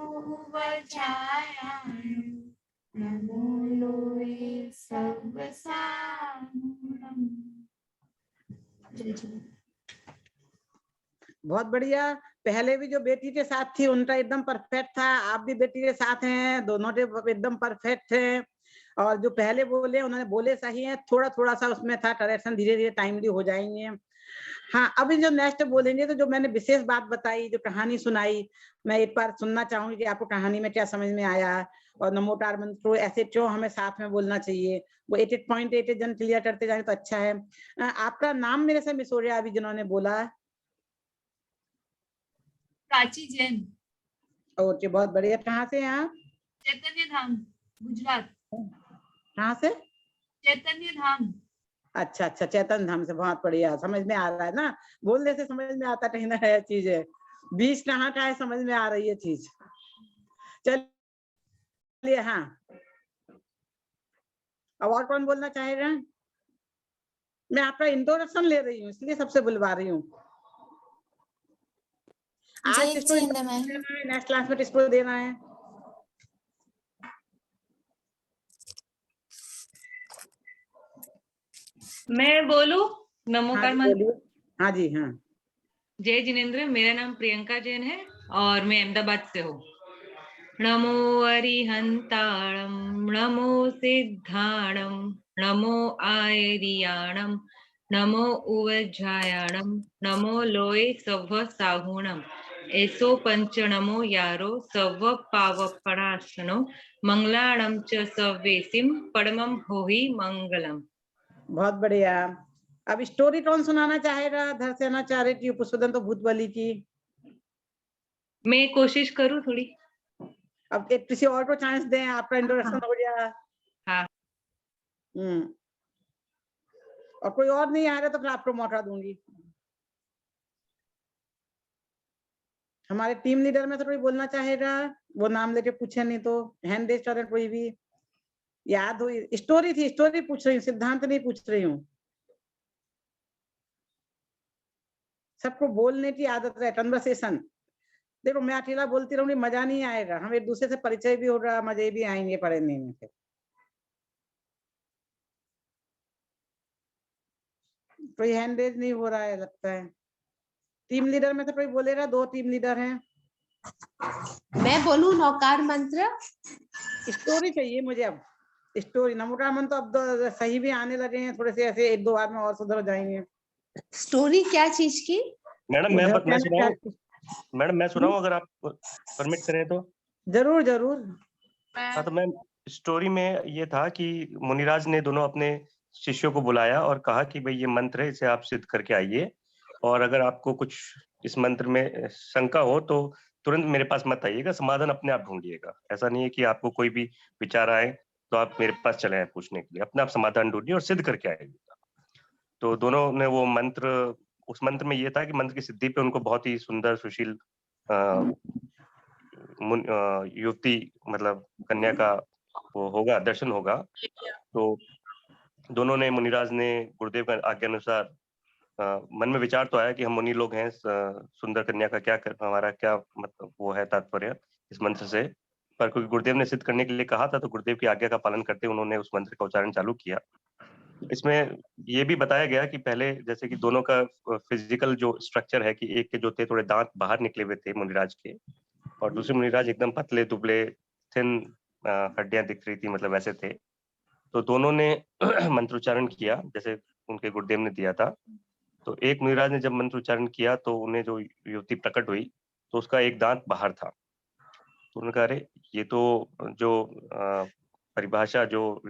वज्रायाणं नमो लोहे सवसाहुणं। बहुत बढ़िया। पहले भी जो बेटी के साथ थी उनका एकदम परफेक्ट था, आप भी बेटी के साथ हैं, दोनों के एकदम परफेक्ट हैं। और जो पहले बोले उन्होंने बोले सही है, थोड़ा थोड़ा सा उसमें था करेक्शन, धीरे धीरे टाइमली हो जाएंगे। हाँ, अभी जो नेक्स्ट बोलेंगे तो जो मैंने विशेष बात बताई, जो कहानी सुनाई, मैं एक बार सुनना चाहूंगी कि आपको कहानी में क्या समझ में आया, और नमोकार मंत्र ऐसे क्यों हमें साथ में बोलना चाहिए। वो 8 पॉइंट 8 जन क्लियर करते जाए तो अच्छा है। आपका नाम मेरे से मिस हो रहा है अभी जिन्होंने बोला। प्राची जैन। ओके, बहुत बढ़िया। कहाँ से हैं आप? चैतन्य धाम, गुजरात। कहाँ से? चैतन्य धाम। अच्छा अच्छा, चैतन्य धाम से, बहुत बढ़िया। समझ में आ रहा है ना, बोलने से समझ में आता कहीं ना है चीज है, बीच कहाँ का है समझ में आ रही है चीज। चलिए, हाँ, अब और कौन बोलना चाहेगा? मैं आपका इंट्रोडक्शन ले रही हूँ इसलिए सबसे बुलवा रही हूँ। आज इसको नेक्स्ट क्लास में किसको देना है? मैं बोलूं? नमोकार मंत्र। हाँ जी, हाँ। जय जिनेंद्र, मेरा नाम प्रियंका जैन है और मैं अहमदाबाद से हूँ। नमो अरिहंताणं नमो सिद्धाणं नमो आयरियाणं नमो उवज्रायाणं नमो लोये सव साहुणं ऐसो पंच नमो यारो सव पावपणासनो मंगलाणं च सवेसिं परमं होहि मंगलम। बहुत बढ़िया। अब स्टोरी कौन सुनाना चाहेगा? धरसेनाचार्य की, पुष्पदंत भूतबली की? मैं कोशिश करूँ थोड़ी। अब किसी और को चांस दें, आपका इंट्रोडक्शन हो गया। हाँ। और कोई और नहीं आ रहा तो फिर आपको मौका दूंगी। हमारे टीम लीडर में से कोई बोलना चाहेगा? वो नाम लेके पूछे नहीं तो हैंड रेज करें। कोई भी याद हुई? स्टोरी थी, स्टोरी पूछ रही हूँ, सिद्धांत नहीं पूछ रही हूँ। सबको बोलने की आदत है, कन्वर्सेशन। देखो, मैं अकेला बोलती रहूंगी, मजा नहीं आएगा। हम एक दूसरे से परिचय भी होगा, मजे भी आएंगे पढ़ने में। कोई हैंड रेज नहीं हो रहा है लगता है। टीम लीडर में से कोई बोलेगा? 2 टीम लीडर हैं। मैं बोलूं नौकार मंत्र? स्टोरी चाहिए मुझे अब, स्टोरी। नमोकार मंत्र अब तो सही भी आने लगे हैं थोड़े से, ऐसे 1-2 बार में और सुधर जाएंगे। स्टोरी क्या चीज की? मैडम मैं सुनाऊं? मैडम मैं सुनाऊं अगर आप परमिट करें तो? जरूर जरूर। हाँ, तो मैम स्टोरी में ये था कि मुनिराज ने दोनों अपने शिष्यों को बुलाया और कहा कि भाई ये मंत्र है, इसे आप सिद्ध करके आइए, और अगर आपको कुछ इस मंत्र में शंका हो तो तुरंत मेरे पास मत आइएगा, समाधान अपने आप ढूंढिएगा। ऐसा नहीं है कि आपको कोई भी विचार आए तो आप मेरे पास चले आए पूछने के लिए, अपने आप समाधान ढूंढिए और सिद्ध करके आइएगा। तो दोनों ने वो मंत्र, उस मंत्र में ये था कि मंत्र की सिद्धि पे उनको बहुत ही सुंदर सुशील युवती, मतलब कन्या का वो होगा, दर्शन होगा। तो दोनों ने, मुनिराज ने गुरुदेव का आज्ञा अनुसार मन में विचार तो आया कि हम मुनि लोग हैं, सुंदर कन्या का हमारा क्या मतलब वो है तात्पर्य इस मंत्र से। पर क्योंकि गुरुदेव ने सिद्ध करने के लिए कहा था, तो गुरुदेव की आज्ञा का पालन करते उन्होंने उस मंत्र का उच्चारण चालू किया। इसमें ये भी बताया गया कि पहले जैसे कि दोनों का फिजिकल जो स्ट्रक्चर है कि एक के जो थे थोड़े दांत बाहर निकले हुए थे मुनिराज के, और दूसरे मुनिराज एकदम पतले दुबले थिन हड्डियां दिख रही थी, मतलब वैसे थे। तो दोनों ने मंत्रोच्चारण किया जैसे उनके गुरुदेव ने दिया था। तो एक मुनिराज ने जब मंत्र उच्चारण किया तो उन्हें जो युवती प्रकट हुई तो उसका एक दांत बाहर था। तो उन्होंने कहा अरे ये तो जो परिभाषा जो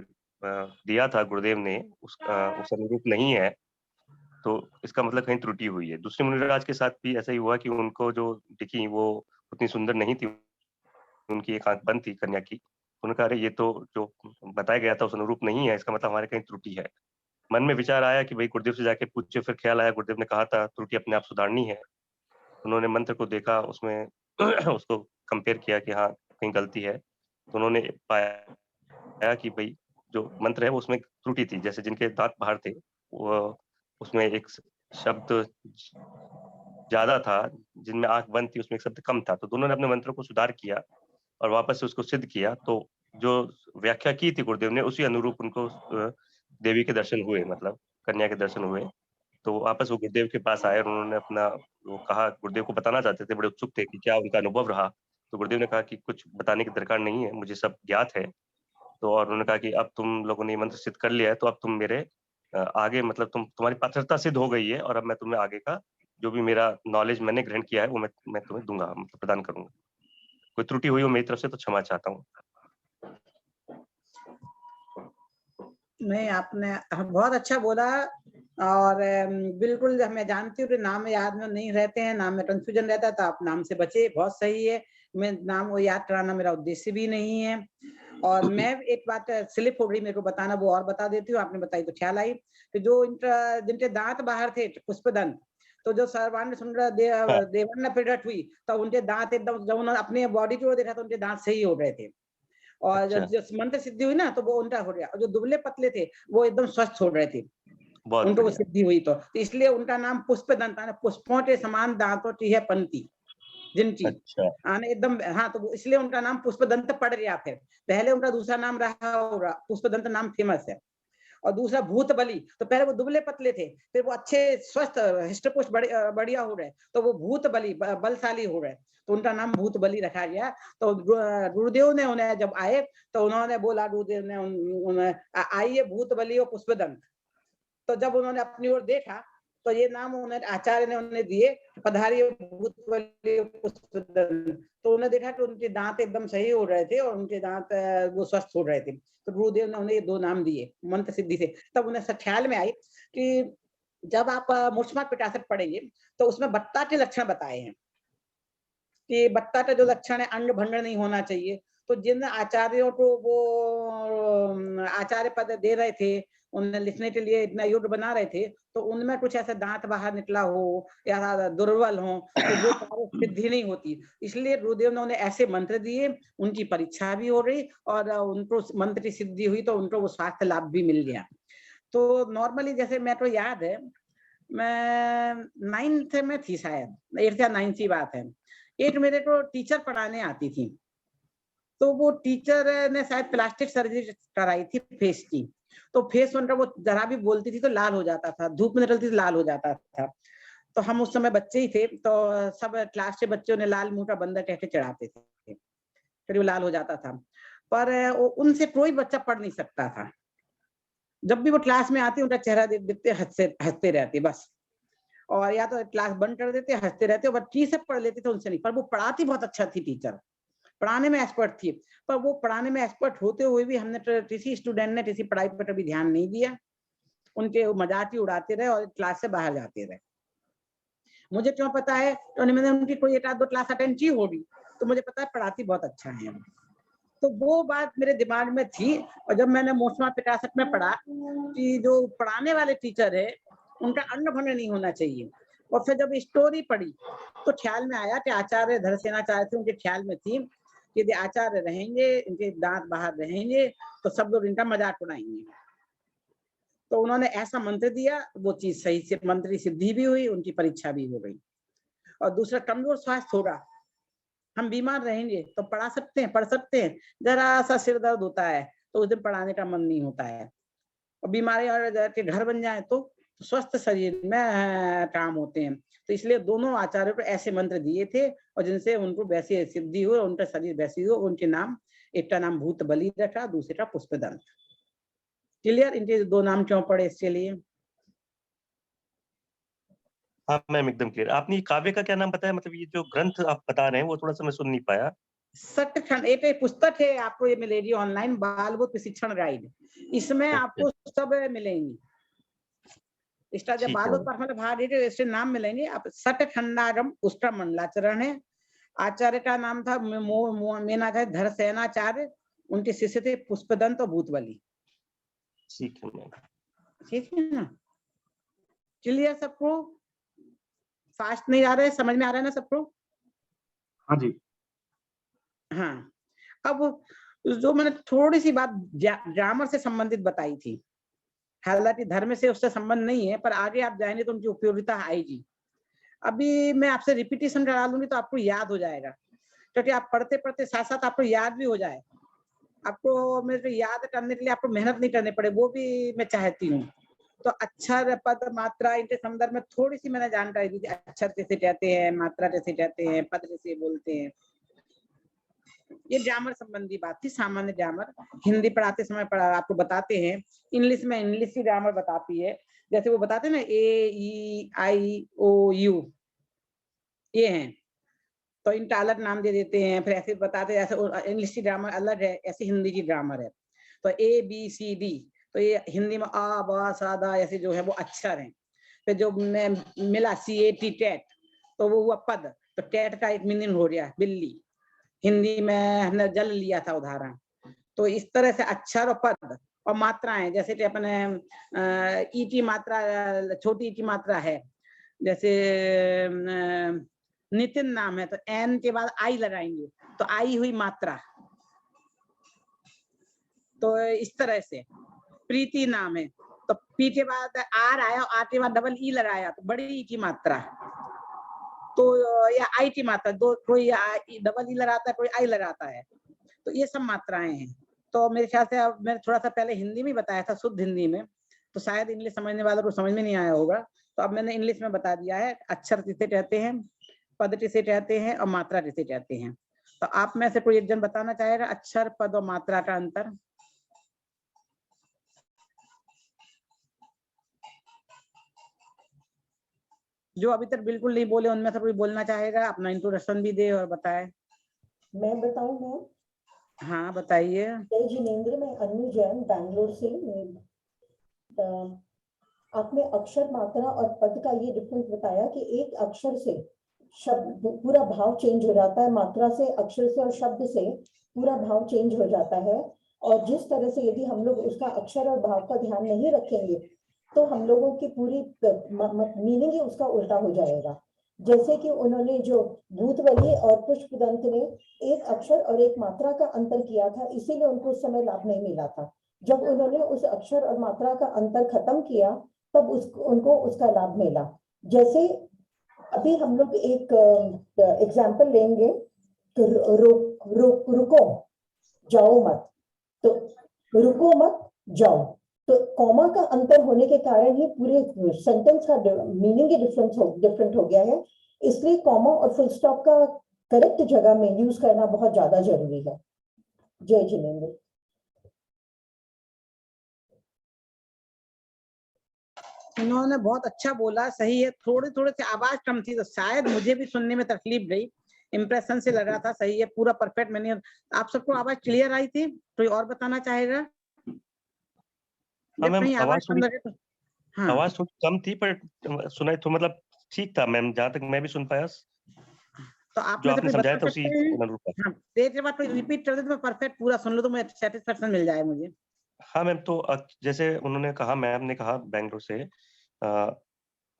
दिया था गुरुदेव ने उस अनुरूप नहीं है, तो इसका मतलब कहीं त्रुटि हुई है। दूसरे मुनिराज के साथ भी ऐसा ही हुआ कि उनको जो दिखी वो उतनी सुंदर नहीं थी, उनकी एक आंख बंद थी कन्या की। उन्होंने कहा अरे ये तो जो बताया गया था उस अनुरूप नहीं है, इसका मतलब हमारे कहीं त्रुटि है। मन में विचार आया कि भाई गुरुदेव से जाके पूछे, फिर ख्याल आया गुरुदेव ने कहा था त्रुटि अपने आप सुधारनी है। उन्होंने मंत्र को देखा, उसमें उसको कंपेयर किया कि हाँ कहीं गलती है। तो उन्होंने पाया कि भाई जो मंत्र है वो उसमें त्रुटि थी, जैसे जिनके दांत बाहर थे वो उसमें एक शब्द ज्यादा था, जिनमें आंख बंद थी उसमें एक शब्द कम था। तो दोनों ने अपने मंत्र को सुधार किया और वापस से उसको सिद्ध किया। तो जो व्याख्या की थी गुरुदेव ने उसी अनुरूप उनको देवी के दर्शन हुए, मतलब कन्या के दर्शन हुए। तो वापस वो गुरुदेव के पास आए और उन्होंने अपना वो कहा, गुरुदेव को बताना चाहते थे, बड़े उत्सुक थे कि क्या उनका अनुभव रहा। तो गुरुदेव ने कहा कि कुछ बताने की दरकार नहीं है, मुझे सब ज्ञात है। तो और उन्होंने कहा कि अब तुम लोगों ने ये मंत्र सिद्ध कर लिया है, तो अब तुम मेरे आगे मतलब तुम्हारी पात्रता सिद्ध हो गई है, और अब मैं तुम्हें आगे का जो भी मेरा नॉलेज मैंने ग्रहण किया है वो मैं तुम्हें दूंगा, मतलब प्रदान करूंगा। कोई त्रुटि हुई हो मेरी तरफ से तो क्षमा चाहता हूँ। नहीं, आपने बहुत अच्छा बोला। और बिल्कुल मैं जानती हूँ कि नाम याद में नहीं रहते हैं, नाम में कंफ्यूजन रहता है, तो आप नाम से बचे, बहुत सही है। मैं नाम वो याद कराना मेरा उद्देश्य भी नहीं है। और मैं एक बात स्लिप हो गई मेरे को बताना, वो और बता देती हूँ, आपने बताई तो ख्याल आई कि जो जिनके दांत बाहर थे पुष्पदंत, तो जो सर्वांग सुंदर देवन्न प्रकट हुई तो उनके दांत एकदम, जब उन्होंने अपने बॉडी की ओर देखा तो उनके दांत सही हो गए थे। और जब मंत्र सिद्धि हुई ना तो वो उनका हो गया, और जो दुबले पतले थे वो एकदम स्वस्थ हो रहे थे, उनको वो सिद्धि हुई। तो इसलिए उनका नाम पुष्पदंत, पुष्पों के समान दांतों की है पंक्ति जिनकी एकदम, हाँ, तो इसलिए उनका नाम पुष्पदंत पड़ गया। फिर पहले उनका दूसरा नाम रहा होगा, पुष्पदंत नाम फेमस है। और दूसरा भूत बलि, तो पहले वो दुबले पतले थे, फिर वो अच्छे स्वस्थ हृष्टपुष्ट बढ़िया हो रहे, तो वो भूत बलि बलशाली हो रहे, तो उनका नाम भूत बलि रखा गया। तो गुरुदेव ने उन्हें जब आए तो उन्होंने बोला, गुरुदेव ने आइए भूत बलि और पुष्पदंत। तो जब उन्होंने अपनी ओर देखा तो ये नाम उन्हें आचार्य ने उन्हें दिए, पधारिए भूत बलि और पुष्पदंत। तो उन्हें देखा कि उनके दांत एकदम सही हो रहे थे और उनके दांत वो स्वस्थ हो रहे थे, तो गुरुदेव ने उन्हें ये दो नाम दिए मंत्र सिद्धि से। तब उन्हें ख्याल में आई कि जब आप मूर्छिमा पिटासक पढ़ेंगे तो उसमें बत्ता के लक्षण बताए हैं कि बत्ता का जो लक्षण है अंग भंग नहीं होना चाहिए। तो जिन आचार्यों को वो आचार्य पद दे रहे थे, उन्हें लिखने के लिए इतना युद्ध बना रहे थे, तो उनमें कुछ ऐसा दांत बाहर निकला हो या दुर्बल हो तो वो कार्य सिद्धि नहीं होती। इसलिए गुरुदेव ने उन्हें ऐसे मंत्र दिए, उनकी परीक्षा भी हो रही और उनको मंत्र की सिद्धि हुई, तो उनको वो स्वास्थ्य लाभ भी मिल गया। तो नॉर्मली जैसे मैं तो याद है, मैं 9th में थी शायद, 8th या 9th की बात है, एक मेरे को टीचर पढ़ाने आती थी। तो वो टीचर ने शायद प्लास्टिक सर्जरी कराई थी फेस की, तो फेस उनका वो जरा भी बोलती थी तो लाल हो जाता था, धूप में निकलती थी लाल हो जाता था। तो हम उस समय बच्चे ही थे, तो सब क्लास के बच्चों ने लाल मुंह का बंदर कह के चढ़ाते थे, फिर वो लाल हो जाता था। पर उनसे कोई बच्चा पढ़ नहीं सकता था। जब भी वो क्लास में आती उनका चेहरा देखते हंसते रहते बस, और या तो क्लास बंद कर देते, हंसते रहते, और बच्ची से पढ़ लेते थे उनसे नहीं। पर वो पढ़ाती बहुत अच्छा थी, टीचर पढ़ाने में एक्सपर्ट थी। पर वो पढ़ाने में एक्सपर्ट होते हुए भी हमने किसी स्टूडेंट ने किसी पढ़ाई पर कभी ध्यान नहीं दिया, उनके मजाक ही उड़ाते रहे और क्लास से बाहर जाते रहे। मुझे क्यों पता है, तो मैंने उनकी कोई 1-2 क्लास अटेंड की होगी, तो मुझे पता है पढ़ाती बहुत अच्छा है। तो वो बात मेरे दिमाग में थी। और जब मैंने मूर्छिमा पिटासक में पढ़ा कि जो पढ़ाने वाले टीचर है उनका अन्न भंग नहीं होना चाहिए, और फिर जब स्टोरी पढ़ी तो ख्याल में आया कि आचार्य धरसेनाचार्य थे, उनके ख्याल में थी कि यदि आचार्य रहेंगे, इनके दांत बाहर रहेंगे तो सब लोग इनका मजाक उड़ाएंगे। तो उन्होंने ऐसा मंत्र दिया, वो चीज सही से मंत्री सिद्धि भी हुई, उनकी परीक्षा भी हो गई। और दूसरा, कमजोर स्वास्थ्य होगा, हम बीमार रहेंगे तो पढ़ा सकते हैं, पढ़ सकते हैं, जरा सा सिर दर्द होता है तो उस दिन पढ़ाने का मन नहीं होता है। और बीमारी और के घर बन जाए तो स्वस्थ शरीर में काम होते हैं। तो इसलिए दोनों आचार्यों को ऐसे मंत्र दिए थे और जिनसे उनको वैसी सिद्धि हो, उनका शरीर वैसी हो। उनके नाम, एक का नाम भूत बलि रखा, दूसरे का पुष्पदंत। क्लियर? इनके दो नाम क्यों पड़े इसके लिए? हाँ मैम, एकदम क्लियर। आपने काव्य का क्या नाम बताया? मतलब ये जो ग्रंथ आप बता रहे हैं वो थोड़ा सा मैं सुन नहीं पाया। सटखंड एक पुस्तक है, आपको ये मिलेगी ऑनलाइन, बाल बुद्ध प्रशिक्षण गाइड। इसमें आपको सब मिलेंगी। इसका जब बाल बुद्ध पर भाग इससे नाम मिलेंगे आप। सटखंडागम उसका मंडलाचरण है। आचार्य का नाम था मेनाचार्य धरसेनाचार्य, उनके शिष्य थे पुष्पदंत और भूतबली। ठीक है मैम। ठीक है ना? क्लियर सबको? फास्ट नहीं आ रहे, समझ में आ रहा है ना सबको? हाँ जी। हाँ, अब जो मैंने थोड़ी सी बात ग्रामर से संबंधित बताई थी, हालांकि धर्म से उससे संबंध नहीं है, पर आगे आप जाएंगे तो उनकी उपयोगिता आएगी। अभी मैं आपसे रिपीटेशन करा लूंगी तो आपको याद हो जाएगा, क्योंकि आप पढ़ते पढ़ते साथ साथ आपको याद भी हो जाए। आपको मेरे याद करने के लिए आपको मेहनत नहीं करनी पड़े, वो भी मैं चाहती हूँ। तो अक्षर, पद, मात्रा, इनके संदर्भ में थोड़ी सी मैंने जानकारी दी थी। अक्षर कैसे कहते हैं, मात्रा कैसे कहते हैं, पद कैसे बोलते हैं, ये ग्रामर संबंधी बात थी। सामान्य ग्रामर हिंदी पढ़ाते समय आपको बताते हैं, इंग्लिश में इंग्लिश की ग्रामर बताती है। जैसे वो बताते हैं ना, ए ई आई ओ यू, ये हैं, तो इनका अलग नाम दे देते हैं। फिर ऐसे बताते हैं, ऐसे इंग्लिश की ग्रामर अलग है, ऐसी हिंदी की ग्रामर है। तो ए बी सी डी, तो ये हिंदी में आ बा सा दा ऐसे जो है वो अक्षर हैं। फिर जो मिला सी ए टी टेट, तो वो हुआ पद। तो टेट का एक मीनिंग हो गया बिल्ली, हिंदी में हमने जल लिया था उदाहरण। तो इस तरह से अक्षर और पद और मात्राएं, जैसे कि अपने ई की मात्रा, छोटी की मात्रा है, जैसे नितिन नाम है तो एन के बाद आई लगाएंगे तो आई हुई मात्रा। तो इस तरह से प्रीति नाम है तो पी के बाद आर आया, आर के बाद डबल ई लगाया तो बड़ी ई की मात्रा। तो या आई की मात्रा, दो कोई डबल ई लगाता है, कोई आई लगाता है। तो ये सब मात्राएं हैं। तो मेरे ख्याल से अब मैंने थोड़ा सा पहले हिंदी में बताया था, शुद्ध हिंदी में, तो शायद इंग्लिश समझने वालों को समझ में नहीं आया होगा। तो अब मैंने इंग्लिश में बता दिया है, अक्षर किसे कहते हैं, पद किसे कहते हैं और मात्रा किसे कहते हैं। तो आप में से कोई एक जन बताना चाहेगा अक्षर, पद और मात्रा का अंतर? जो अभी तक बिल्कुल नहीं बोले उनमें से कोई बोलना चाहेगा, अपना इंट्रोडक्शन भी दे और बताए। मैं बताऊं मैम? हाँ बताइए। जय जिनेंद्र, मैं अनु जैन बैंगलोर से। आपने अक्षर, मात्रा और पद का ये डिफरेंस बताया कि एक अक्षर से शब्द पूरा भाव चेंज हो जाता है, मात्रा से, अक्षर से और शब्द से पूरा भाव चेंज हो जाता है। और जिस तरह से यदि हम लोग उसका अक्षर और भाव का ध्यान नहीं रखेंगे तो हम लोगों की पूरी मीनिंग ही उसका उल्टा हो जाएगा। जैसे कि उन्होंने जो भूतबली और पुष्पदंत ने एक अक्षर और एक मात्रा का अंतर किया था, इसीलिए उनको उस समय लाभ नहीं मिला था। जब उन्होंने उस अक्षर और मात्रा का अंतर खत्म किया तब उनको उसका लाभ मिला। जैसे अभी हम लोग एक एग्जाम्पल लेंगे, रुको जाओ मत, तो रुको मत जाओ, तो कॉमा का अंतर होने के कारण ही पूरे सेंटेंस का मीनिंग ही डिफरेंट हो गया है। इसलिए कॉमा और फुल स्टॉप का करेक्ट जगह में यूज करना बहुत ज्यादा जरूरी है। जय जिनेंद्र। इन्होंने बहुत अच्छा बोला, सही है। थोड़े थोड़े से आवाज कम थी तो शायद मुझे भी सुनने में तकलीफ गई, इम्प्रेशन से लगा था। सही है, पूरा परफेक्ट मैंने। आप सबको आवाज क्लियर आई थी? कोई और बताना चाहेगा? हाँ मैम, आवाज थोड़ी कम थी पर सुनाई तो मतलब ठीक था मैम, जहाँ तक मैं भी सुन पाया। तो आप जो आपने समझाया था उसी अनुरूप। हाँ, देर बाद कोई रिपीट कर दे तो मैं परफेक्ट पूरा सुन लूं तो मैं सेटिस्फेक्शन मिल जाए मुझे। हाँ मैम, तो जैसे उन्होंने कहा, मैम ने कहा बैंगलोर से,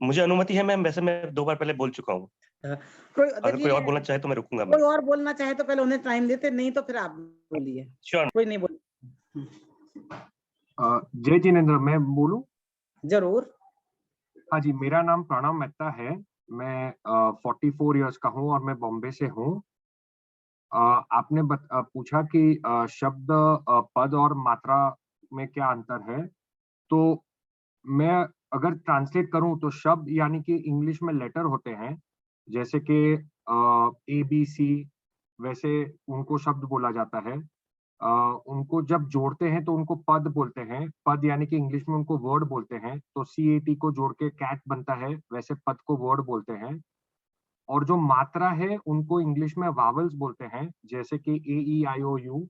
मुझे अनुमति है मैम, वैसे मैं 2 बार पहले बोल चुका हूँ। अगर कोई और बोलना चाहे तो मैं रुकूंगा। कोई और बोलना चाहे तो पहले उन्हें टाइम देते, नहीं तो फिर आप बोलिए। श्योर। कोई नहीं बोल। जय जिनेंद्र, मैं बोलूं? जरूर। हाँ जी, मेरा नाम प्रणव मेहता है। मैं 44 इयर्स का हूँ और मैं बॉम्बे से हूँ। आपने पूछा कि शब्द, पद और मात्रा में क्या अंतर है। तो मैं अगर ट्रांसलेट करूं तो शब्द यानी कि इंग्लिश में लेटर होते हैं, जैसे कि ABC, वैसे उनको शब्द बोला जाता है। उनको जब जोड़ते हैं तो उनको पद बोलते हैं। पद यानी कि इंग्लिश में उनको वर्ड बोलते हैं। तो CAT को जोड़ के कैट बनता है, वैसे पद को वर्ड बोलते हैं। और जो मात्रा है उनको इंग्लिश में वावल्स बोलते हैं, जैसे कि AEIOU,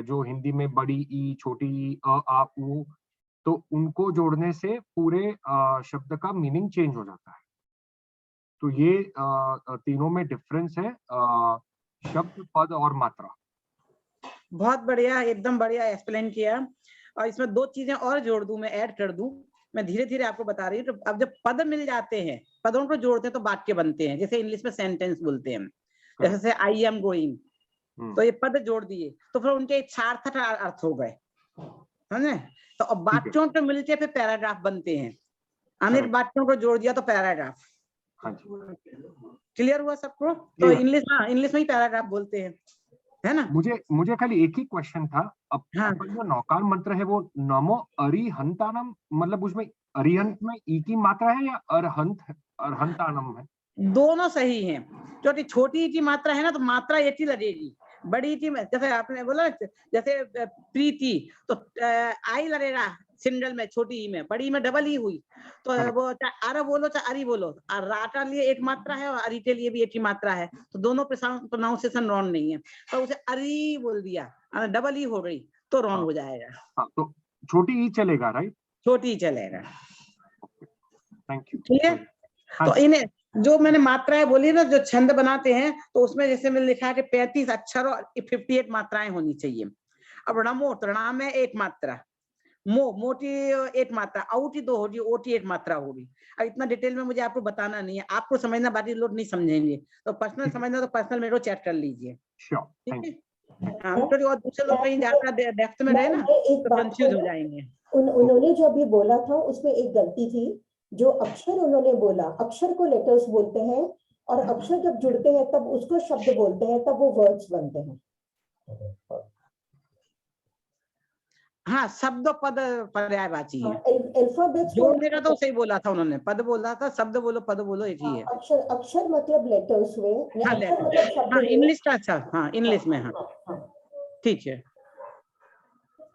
जो हिंदी में बड़ी ई, छोटी ई, आ उ। तो उनको जोड़ने से पूरे शब्द का मीनिंग चेंज हो जाता है। तो ये तीनों में डिफरेंस है, शब्द, पद और मात्रा। बहुत बढ़िया, एकदम बढ़िया एक्सप्लेन किया। और इसमें दो चीजें और जोड़ दूं, मैं ऐड कर दूं। मैं धीरे धीरे आपको बता रही हूँ। तो अब जब पद मिल जाते हैं, पदों को जोड़ते हैं तो वाक्य बनते हैं, जैसे इंग्लिश में सेंटेंस बोलते हैं। जैसे आई एम गोइंग, तो ये पद जोड़ दिए तो फिर उनके सार्थक अर्थ हो गए, समझे। तो अब वाक्यों को मिलके फिर पैराग्राफ बनते हैं। अनेक वाक्यों को जोड़ दिया तो पैराग्राफ। क्लियर हुआ सबको। तो इंग्लिश, हाँ, इंग्लिश में ही पैराग्राफ बोलते हैं, है ना। मुझे खाली एक ही क्वेश्चन था। अपन जो नौकार मंत्र है वो नमो अरिहंतानम, मतलब उसमें अरिहंत में ई की मात्रा है या अरहंतानम है? दोनों सही हैं। क्योंकि छोटी ई की मात्रा है ना तो मात्रा एक ही लगेगी। बड़ी ई में जैसे आपने बोला, जैसे प्रीति, तो आई लगेगा सिंगल में, छोटी ई में। बड़ी में डबल ई हुई तो वो चाहे अर बोलो चाहे अरी बोलो। राटा लिए एक मात्रा है और अरी के लिए भी एक ही मात्रा है, तो दोनों प्रोनाउंसिएशन रॉन्ग नहीं है। तो उसे अरी बोल दिया, डबल ई हो गई तो रॉन्ग हो जाएगा। हाँ, तो छोटी ई चलेगा, राइट? छोटी ई चलेगा। Thank you. ठीक है। तो इन्हें जो मैंने मात्राएं बोली ना, जो छंद बनाते हैं, तो उसमें जैसे मैंने लिखा है कि 35 अक्षर और 58 मात्राएं होनी चाहिए। अब णमो, तो णा में एक मात्रा, मो, मोटी एक मात्रा, औटी दो होगी, ओटी एक मात्रा होगी। अब इतना डिटेल में मुझे आपको बताना नहीं है, आपको समझना, बाकी लोग नहीं समझेंगे। तो पर्सनल समझना तो पर्सनल मेरे को चैट कर लीजिए। ठीक है। हाँ, तो और दूसरे लोग कहीं ज्यादा डेप्थ में रहे ना तो कंफ्यूज हो जाएंगे। उन्होंने जो अभी बोला था उसमें एक गलती थी। जो अक्षर उन्होंने बोला, अक्षर को लेटर्स बोलते हैं, और अक्षर जब जुड़ते हैं तब उसको शब्द बोलते हैं, तब वो वर्ड्स बनते हैं। हाँ, शब्द पद पर्यायवाची है। अल्फाबेट्स जोड़ने का तो सही बोला था उन्होंने, पद बोला था, शब्द बोलो पद बोलो एक ही है। अक्षर मतलब लेटर्स हुए, हाँ, हाँ, इंग्लिश का। अच्छा, हाँ, इंग्लिश में। हाँ, ठीक है।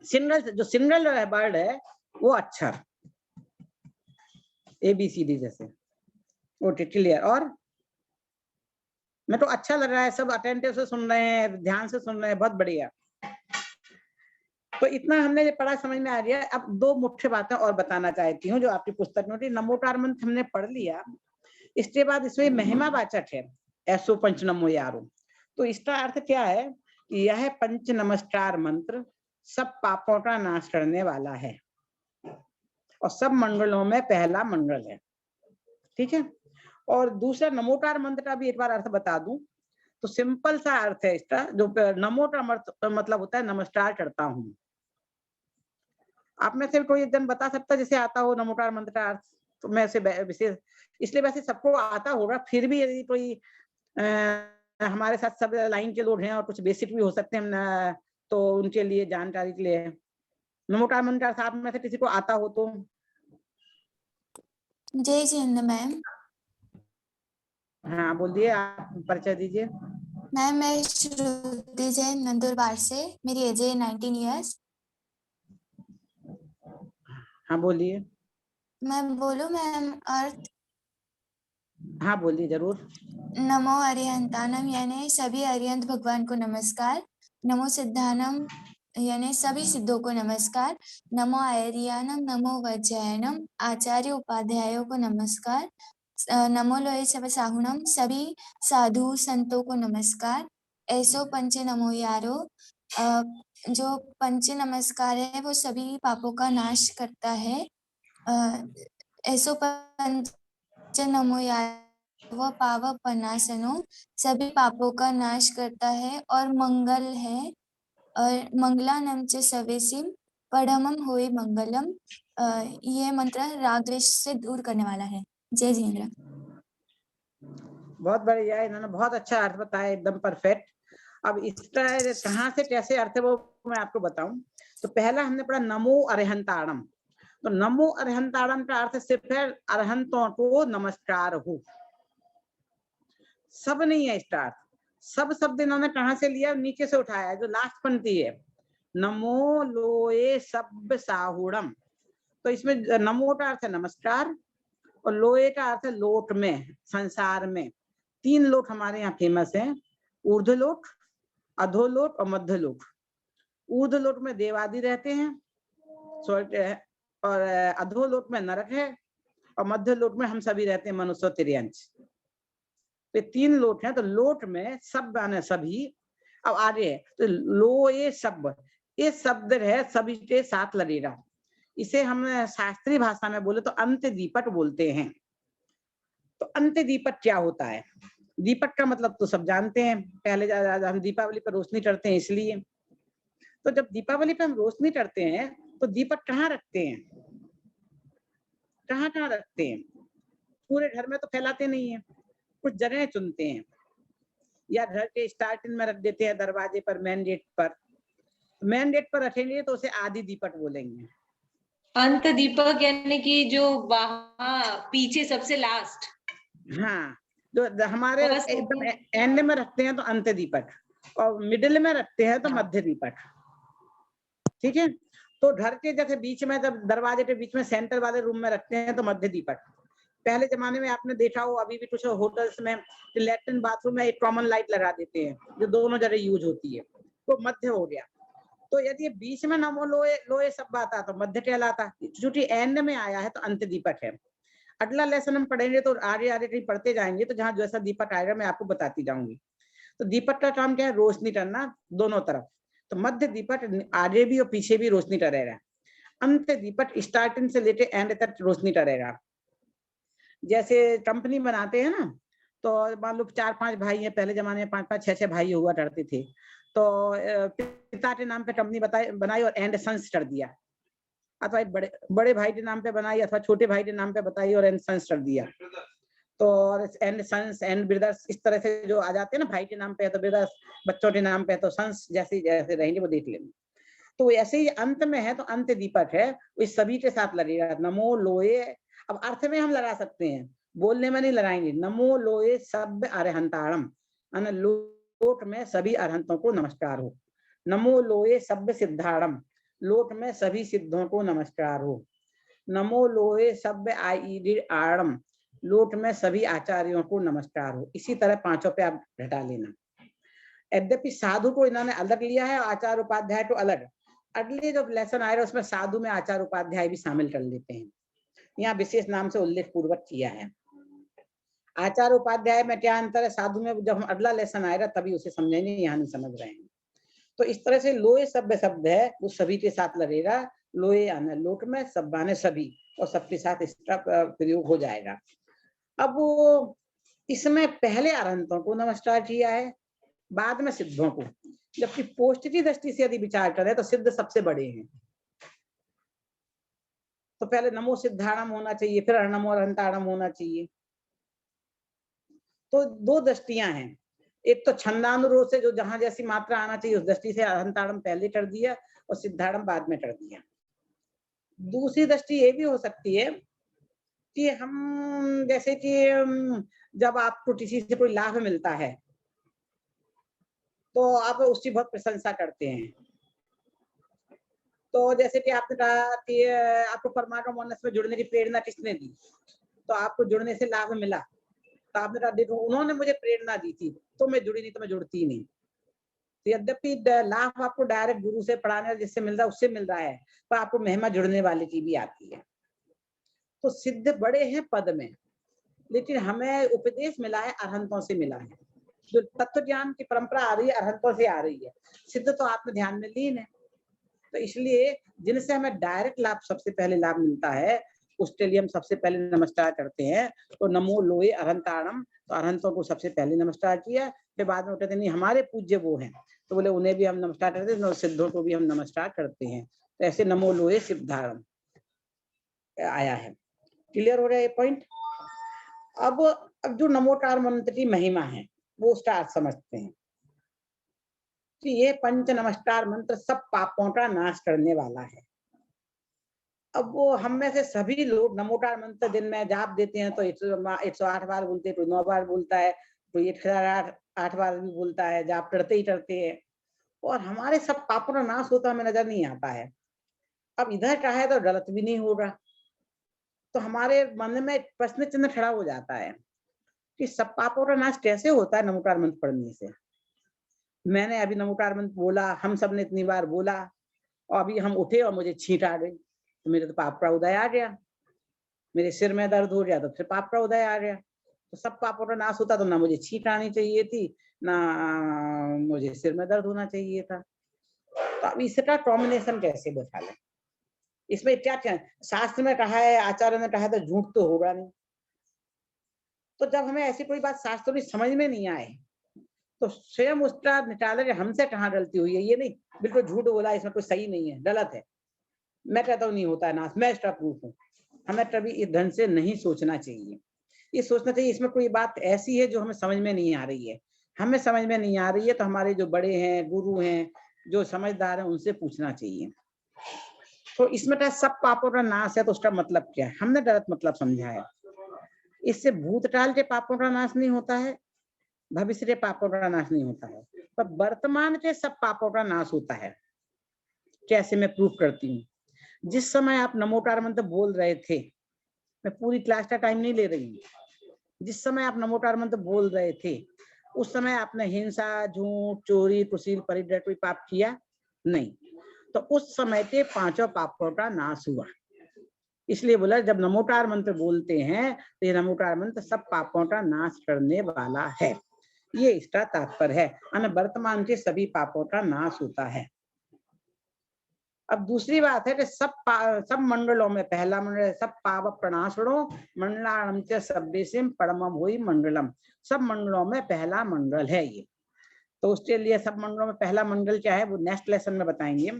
सिंगल, जो सिंगल वर्ड है वो अक्षर ABCD जैसे। Okay, clear. और मैं तो अच्छा लग रहा है, सब अटेंटिव से सुन रहे हैं, ध्यान से सुन रहे हैं, बहुत बढ़िया। तो इतना हमने पढ़ा, समझ में आ गया। अब दो मुख्य बातें और बताना चाहती हूँ जो आपकी पुस्तक में थी। नमोकार मंत्र हमने पढ़ लिया, इसके बाद इसमें महिमावाचक है ऐसो पंच नमो यारो। तो इसका अर्थ क्या है कि यह पंच नमस्कार मंत्र सब पापों का नाश करने वाला है और सब मंगलों में पहला मंगल है। ठीक है। और दूसरा नमोकार मंत्र का भी एक बार अर्थ बता दूं तो सिंपल सा अर्थ है इसका। जो नमो का मतलब होता है नमस्कार करता हूं। आप में से कोई एक जन बता सकता जैसे आता हो नमोकार मंत्र का अर्थ? तो मैं से विशेष, इसलिए वैसे सबको आता होगा, फिर भी यदि कोई हमारे साथ सब लाइन के लोग हैं और कुछ बेसिक भी हो सकते हैं, तो उनके लिए जानकारी के लिए नमोकार मंत्र का अर्थ आप में से किसी को आता हो तो? जय जिंद मैम। हाँ, बोलिए, आप परिचय दीजिए। मैम, मैं श्रुति जैन, नंदुरबार से। मेरी एज है 19 इयर्स। हाँ, बोलिए। मैं बोलूं मैम अर्थ? हाँ, बोलिए जरूर। नमो अरिहंतानम यानी सभी अरिहंत भगवान को नमस्कार। नमो सिद्धानम यानी सभी सिद्धों को नमस्कार। नमो आयरियानम, नमो वज्रयानम आचार्य उपाध्यायों को नमस्कार। नमो लोहे सब साहुणम सभी साधु संतों को नमस्कार। ऐसो पंच नमो यारो, जो पंच नमस्कार है वो सभी पापों का नाश करता है। ऐसो पंच नमो यारो वह पाव पनासनो सभी पापों का नाश करता है और मंगल है। और मंगलानम च सवेसिम परमम होए मंगलम। ये मंत्र राग द्वेष से दूर करने वाला है। जय जिनेंद्र। बहुत बढ़िया, इन्होंने बहुत अच्छा अर्थ बताया, एकदम परफेक्ट। अब इसका कहाँ से कैसे अर्थ है वो मैं आपको बताऊं। तो पहला हमने पढ़ा नमो अरहंताणम। तो नमो अरहंताणम का अर्थ सिर्फ है अरहंतों को नमस्कार हो, सब नहीं है इसका अर्थ। सब शब्द इन्होंने कहाँ से लिया, नीचे से उठाया है, जो लास्ट पंक्ति है, नमो लोए सब साहुड़म। तो इसमें नमो का अर्थ है नमस्कार और लोए का अर्थ है लोट में, संसार में। 3 लोट हमारे यहाँ फेमस हैं, ऊर्ध्वलोक, अधोलोक और मध्यलोक। ऊर्ध्वलोक में देवादि रहते हैं, स्वर्ग है, और अधोलोक में नरक है, और मध्यलोक में हम सभी रहते हैं, मनुष्य तिर्यंश। तो 3 लोट हैं। तो लोट में सब आने सभी। अब आगे है तो लोए सब, ये शब्द है सभी के साथ लगेगा। इसे हम शास्त्रीय भाषा में बोले तो अंत्य दीपक बोलते हैं। तो अंत्य दीपक क्या होता है? दीपक का मतलब तो सब जानते हैं, पहले हम दीपावली पर रोशनी करते हैं इसलिए। तो जब दीपावली पर हम रोशनी करते हैं तो दीपक कहाँ रखते हैं, कहाँ कहाँ रखते हैं? पूरे घर में तो फैलाते नहीं है, कुछ जगह चुनते हैं, या घर के स्टार्टिंग में रख देते हैं, दरवाजे पर, मेन गेट पर। मेन गेट पर रखेंगे तो उसे आदि दीपक बोलेंगे। अंत दीपक यानी कि जो वहां पीछे सबसे लास्ट। हाँ, जो हमारे एकदम एंड में रखते हैं तो अंत दीपक, और मिडिल में रखते हैं तो मध्य दीपक। ठीक है। तो घर के जैसे बीच में, जब दरवाजे के बीच में सेंटर वाले रूम में रखते हैं तो मध्य दीपक। पहले जमाने में आपने देखा हो, अभी भी कुछ होटल्स में लैट्रिन बाथरूम में एक कॉमन लाइट लगा देते हैं जो दोनों जगह यूज होती है, तो मध्य हो गया। तो यदि बीच में नमो लोए लोए सब आता तो मध्य कहलाता, क्योंकि एंड में आया है तो अंत दीपक है। अगला लेसन हम पढ़ेंगे तो आगे आगे कहीं पढ़ते जाएंगे, तो जहां जैसा दीपक आएगा मैं आपको बताती जाऊंगी। तो दीपक का काम क्या है? रोशनी करना दोनों तरफ। तो मध्य दीपक आगे भी और पीछे भी रोशनी करेगा। अंत दीपक स्टार्टिंग से लेके एंड तक रोशनी करेगा। जैसे कंपनी बनाते हैं ना, तो मान लो 4-5 भाई हैं, पहले जमाने में 5-5 6-6 भाई हुआ करते थे। तो पिता के नाम पे कंपनी बनाई और एंड सन्स कर दिया, अथवा एक बड़े भाई के नाम पे बनाई, अथवा छोटे भाई के नाम पे बताई और एंड सन्स कर दिया। तो एंड सन्स एंड ब्रदर्स इस तरह से जो आ जाते हैं ना, भाई के नाम पे है तो ब्रदर्स, बच्चों के नाम पे है तो सन्स, जैसे जैसे रहेंगे वो देख लेंगे। तो ऐसे ही अंत में है तो अंत दीपक है, इस सभी के साथ लगेगा नमो लोए। अब अर्थ में हम लगा सकते हैं, बोलने में नहीं लगाएंगे। नमो लोए सब अरहंताणम, लोट में सभी अरहंतों को नमस्कार हो। नमो लोए सब सिद्धाणम, लोट में सभी सिद्धों को नमस्कार हो। नमो लोए सब आड़म, लोट में सभी आचार्यों को नमस्कार हो। इसी तरह 5 पे आप घटा लेना। यद्यपि साधु को इन्होंने अलग लिया है, आचार उपाध्याय को अलग। अगले जो लेसन आएगा उसमें साधु में आचार उपाध्याय भी शामिल कर लेते हैं, यहाँ विशेष नाम से उल्लेख पूर्वक किया है। आचार उपाध्याय में क्या अंतर है, साधु में जब हम अगला लेसन आएगा तभी उसे समझेंगे, यहाँ नहीं समझ रहे हैं। तो इस तरह से लोए सभ्य शब्द है वो सभी के साथ लगेगा। लोए आने लोट में, सब आने सभी, और सबके साथ इसका प्रयोग हो जाएगा। अब वो इसमें पहले अरहंतों को नमस्कार किया है, बाद में सिद्धों को। जबकि पोस्ट की दृष्टि से यदि विचार करें तो सिद्ध सबसे बड़े हैं। तो पहले नमो सिद्धाणम होना चाहिए, फिर नमो अरहंताणम होना चाहिए। तो 2 दृष्टियां हैं, एक तो छंदानुरोध से जो जहां जैसी मात्रा आना चाहिए उस दृष्टि से अरहंताणम पहले कर दिया और सिद्धाणम बाद में कर दिया। दूसरी दृष्टि ये भी हो सकती है कि हम जैसे कि जब आपको किसी से कोई लाभ मिलता है तो आप उसकी बहुत प्रशंसा करते हैं। तो जैसे कि आपने कहा कि आपको परमाणु मोनस में जुड़ने की प्रेरणा किसने दी, तो आपको जुड़ने से लाभ मिला, तो आपने कहा देखो उन्होंने मुझे प्रेरणा दी थी तो मैं जुड़ी, नहीं तो मैं जुड़ती नहीं। तो यद्यपि लाभ आपको डायरेक्ट गुरु से पढ़ाने जिससे मिल रहा है उससे मिल रहा है, पर आपको महिमा जुड़ने वाले की भी आती है। तो सिद्ध बड़े हैं पद में, लेकिन हमें उपदेश मिला है अरहंतों से मिला है। जो तत्व ज्ञान की परंपरा आ रही है अरहंतों से आ रही है। सिद्ध तो आत्म ध्यान में लीन है, तो इसलिए जिनसे हमें डायरेक्ट लाभ, सबसे पहले लाभ मिलता है, उसके लिए हम सबसे पहले नमस्कार करते हैं। तो नमो लोए अरहंताणम, तो अरहंतों को सबसे पहले नमस्कार किया, फिर बाद में कहते नहीं हमारे पूज्य वो हैं, तो बोले उन्हें भी हम नमस्कार करते हैं, सिद्धों को भी हम नमस्कार करते हैं। ऐसे नमो लोहे सिद्धारम आया है। क्लियर हो रहा है ये पॉइंट? अब जो नमोकार मंत्र की महिमा है वो स्टार्ट समझते हैं कि ये पंच नमस्कार मंत्र सब पापों का नाश करने वाला है। अब वो हम में से सभी लोग नमोकार मंत्र दिन में जाप देते हैं तो 108 बार बोलते हैं, कोई 9 बार बोलता है, कोई 1008 बार भी बोलता है, जाप करते ही करते हैं और हमारे सब पापों का नाश होता हमें नजर नहीं आता है। अब इधर का है तो गलत भी नहीं होगा, तो हमारे मन में प्रश्न चिन्ह खड़ा हो जाता है कि सब पापों का नाश कैसे होता है नमोकार मंत्र पढ़ने से। मैंने अभी नमोकार मंत्र बोला, हम सब ने इतनी बार बोला और अभी हम उठे और मुझे छींट आ गई तो मेरे तो पाप का उदय आ गया, मेरे सिर में दर्द हो गया तो फिर पाप का उदय आ गया। तो सब पापों का नाश होता तो ना मुझे छींट आनी चाहिए थी, ना मुझे सिर में दर्द होना चाहिए था। तो अब इसका कॉम्बिनेशन कैसे बैठा लें? इसमें क्या क्या शास्त्र में कहा है, आचार्य ने कहा है, तो झूठ तो होगा नहीं। तो जब हमें ऐसी कोई बात शास्त्र में समझ में नहीं आए तो स्वयं उसका निकाले हमसे कहाँ गलती हुई है। ये नहीं बिल्कुल झूठ बोला, इसमें कुछ सही नहीं है, गलत है, मैं कहता हूँ नहीं होता है नाश, मैं इसका प्रूफ हूँ। हमें कभी इस ढंग से नहीं सोचना चाहिए। ये सोचना चाहिए इसमें कोई बात ऐसी है जो हमें समझ में नहीं आ रही है। हमें समझ में नहीं आ रही है तो हमारे जो बड़े हैं, गुरु हैं, जो समझदार हैं, उनसे पूछना चाहिए। तो इसमें क्या सब पापों का नाश है तो उसका मतलब क्या है? हमने गलत मतलब समझा है। इससे भूतकाल के पापों का नाश नहीं होता है, भविष्य के पापों का नाश नहीं होता है, पर वर्तमान के सब पापों का नाश होता है। कैसे? मैं प्रूफ करती हूँ। जिस समय आप नमोकार मंत्र बोल रहे थे, मैं पूरी क्लास का टाइम नहीं ले रही हूँ, जिस समय आप नमोकार मंत्र बोल रहे थे उस समय आपने हिंसा, झूठ, चोरी, कुशील, परिग्रह कोई पाप किया नहीं, तो उस समय के पांचों पापों का नाश हुआ। इसलिए बोला जब नमोकार मंत्र बोलते हैं तो ये नमोकार मंत्र सब पापों का नाश करने वाला है, ये इसका तात्पर्य है। अन्य वर्तमान के सभी पापों का नाश होता है। अब दूसरी बात है कि सब मंडलों में पहला मंडल सब पाप प्रणाशनो मंडलाणम च सब्बेसिम परमम हुई मंडलम, सब मंडलों में पहला मंडल है ये। तो उसके लिए सब मंडलों में पहला मंडल क्या है वो नेक्स्ट लेसन में बताएंगे।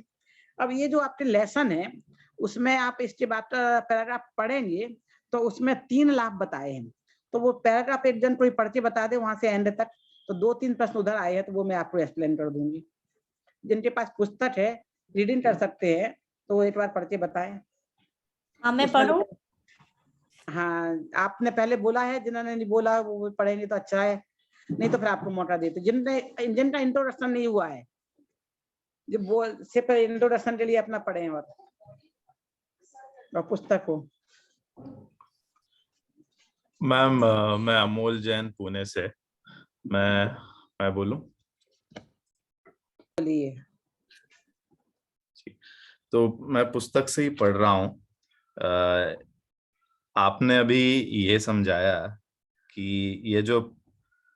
अब ये जो आपके लेसन है उसमें आप इसके बाद पैराग्राफ पढ़ेंगे तो उसमें 3 लाभ बताए हैं। तो वो पैराग्राफ एक जन कोई पढ़ के बता दे वहां से एंड तक, तो 2-3 प्रश्न उधर आए हैं तो वो मैं आपको एक्सप्लेन कर दूंगी। जिनके पास पुस्तक है रीडिंग कर सकते हैं तो वो एक बार पढ़ के बताएं। हाँ मैं पढ़ूं? हाँ आपने पहले बोला है, जिन्होंने नहीं बोला वो पढ़ेंगे तो अच्छा है, नहीं तो फिर आपको मौका देते जिनका इंट्रोडक्शन नहीं हुआ है, जो बोल सिर्फ इंट्रोडक्शन के लिए अपना पढ़े और पुस्तक हो। मैम मैं अमोल जैन पुणे से, मैं बोलूं? बोलिए। तो मैं पुस्तक से ही पढ़ रहा हूँ। आपने अभी ये समझाया कि ये जो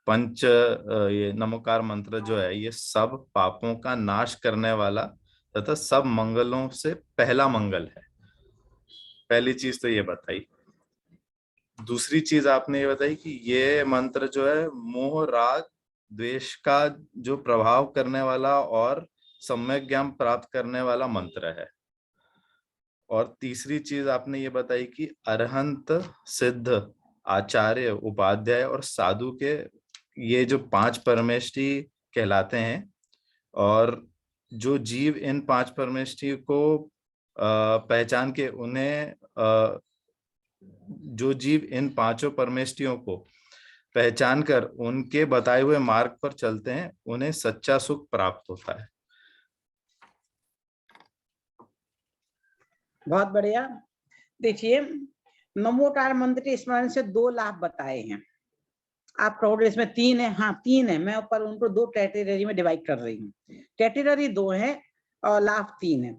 ये नमोकार मंत्र जो है ये सब पापों का नाश करने वाला तथा सब मंगलों से पहला मंगल है। पहली चीज तो ये बताई। दूसरी चीज आपने ये बताई कि ये मंत्र जो है मोह, राग, द्वेष का जो प्रभाव करने वाला और सम्यक ज्ञान प्राप्त करने वाला मंत्र है। और तीसरी चीज आपने ये बताई कि अरहंत, सिद्ध, आचार्य, उपाध्याय और साधु के ये जो 5 परमेष्ठी कहलाते हैं, और जो जीव इन 5 परमेष्ठी को पहचान के उन्हें जो जीव इन 5 परमेष्ठियों को पहचान कर उनके बताए हुए मार्ग पर चलते हैं उन्हें सच्चा सुख प्राप्त होता है। बहुत बढ़िया। देखिए नमोकार मंत्र के स्मरण से 2 लाभ बताए हैं। आप कहोगे इसमें 3 है, हाँ 3 है, मैं ऊपर उनको 2 कैटेगरी में डिवाइड कर रही हूँ। कैटेगरी 2 है और लाभ 3 है।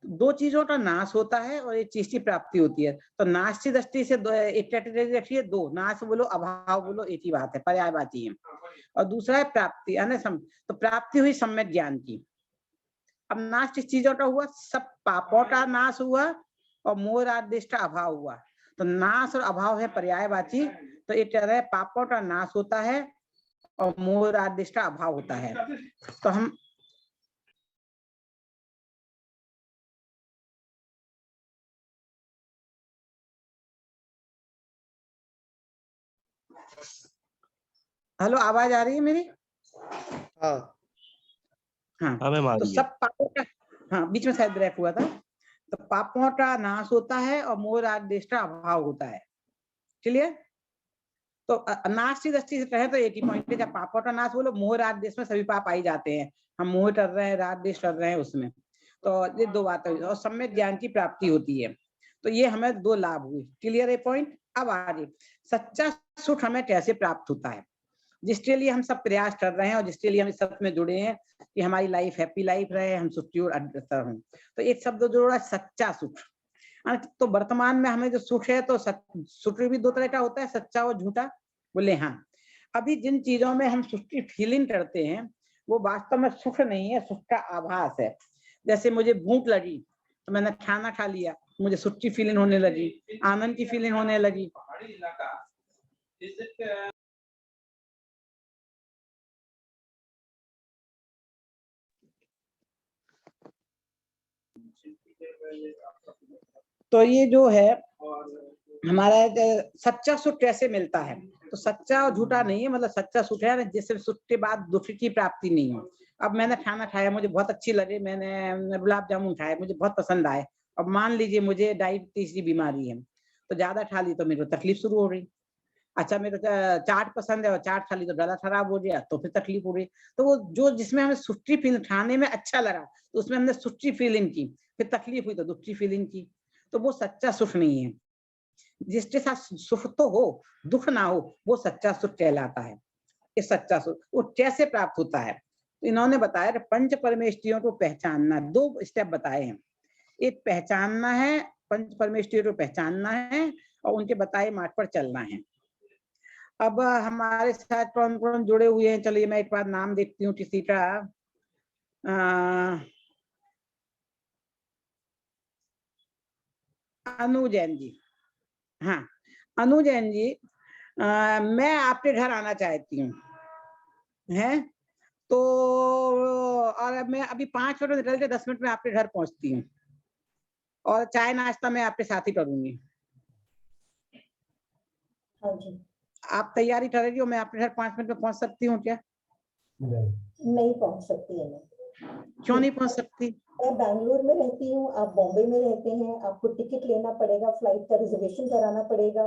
2 चीजों का नाश होता है और एक चीज की प्राप्ति होती है। तो नाश की दृष्टि से एक कैटेगरी रखिए, 2 नाश बोलो अभाव बोलो एक ही बात है, पर्यायवाची है। और दूसरा है प्राप्ति, तो प्राप्ति हुई सम्यक ज्ञान की। अब नाश किस चीजों का हुआ? सब पापों का नाश हुआ और मोह राग द्वेष का अभाव हुआ। तो नाश और अभाव है पर्यायवाची, तो एक कह रहे हैं पापों का नाश होता है और मोह राग द्वेष का अभाव होता है। तो हम हेलो, आवाज आ रही है मेरी? हाँ हाँ मैम आ तो रही है। सब पापों का, हाँ बीच में शायद ब्रेक हुआ था। तो पापों का नाश होता है और मोह राग देश का अभाव होता है। क्लियर? तो नास्ति दृष्टि से कहें तो एक ही पॉइंट है, जब पापों का नाश बोलो मोह राग देश में सभी पाप आई जाते हैं, हम मोह कर रहे हैं, राग देश कर रहे हैं उसमें। तो ये दो बातें, और सम्यक ज्ञान की प्राप्ति होती है। तो ये हमें दो लाभ हुए। क्लियर है पॉइंट? अब आगे, सच्चा सुख हमें कैसे प्राप्त होता है, जिसके लिए हम सब प्रयास कर रहे हैं और जिसके लिए हम इस सब में जुड़े हैं कि हमारी लाइफ हैप्पी लाइफ रहे, हम सुखी और अग्रसर हों। तो एक शब्द जोड़ा है, सच्चा सुख। तो वर्तमान में हमें जो सुख है, तो सुख भी दो तरह का होता है, सच्चा और झूठा। बोले हाँ, अभी जिन चीजों में हम सुख की फीलिंग करते हैं वो वास्तव में सुख नहीं है, सुख का आभास है। जैसे मुझे भूख लगी तो मैंने खाना खा लिया, मुझे सुख की फीलिंग होने लगी, आनंद की फीलिंग होने लगी। तो ये जो है हमारा सच्चा सुख कैसे मिलता है, तो सच्चा और झूठा नहीं है, मतलब सच्चा सुख है जिससे सुख के बाद दुख की प्राप्ति नहीं हो। अब मैंने खाना खाया, मुझे बहुत अच्छी लगे, मैंने गुलाब जामुन खाए, मुझे बहुत पसंद आए। अब मान लीजिए मुझे डायबिटीज की बीमारी है, तो ज्यादा खा ली तो मेरे को तकलीफ शुरू हो गई। अच्छा, मेरे को चाट पसंद है और चाट खा ली तो गला खराब हो गया, तो फिर तकलीफ हो गई। तो वो जो जिसमें हमें सुख की फीलिंग, खाने में अच्छा लगा तो उसमें हमने सुख की फीलिंग की, फिर तकलीफ हुई तो दुख की फीलिंग की, तो वो सच्चा सुख नहीं है। जिसके साथ सुख तो हो, दुख ना हो, वो सच्चा सुख कहलाता है। ये सच्चा सुख वो कैसे प्राप्त होता है, तो इन्होंने बताया कि पंच परमेष्ठियों को पहचानना, दो स्टेप बताए हैं। एक पहचानना है, पंच परमेष्ठियों को पहचानना है, और उनके बताए मार्ग पर चलना है। अब हमारे साथ कौन कौन जुड़े हुए हैं, चलिए मैं एक बार नाम देखती हूँ किसी का। अनु जैन जी, हाँ अनु जैन जी, मैं आपके घर आना चाहती हूँ, है तो, और मैं अभी 5 मिनट निकल के 10 मिनट में आपके घर पहुंचती हूँ, और चाय नाश्ता मैं आपके साथ ही करूंगी। हाँ जी, आप तैयारी कर रही हो, मैं आपके घर 5 मिनट में पहुंच सकती हूँ क्या? नहीं पहुंच सकती है मैं। क्यों नहीं पहुंच सकती? मैं बैंगलोर में रहती हूँ, आप बॉम्बे में रहते हैं, आपको टिकट लेना पड़ेगा, फ्लाइट का रिजर्वेशन कराना पड़ेगा,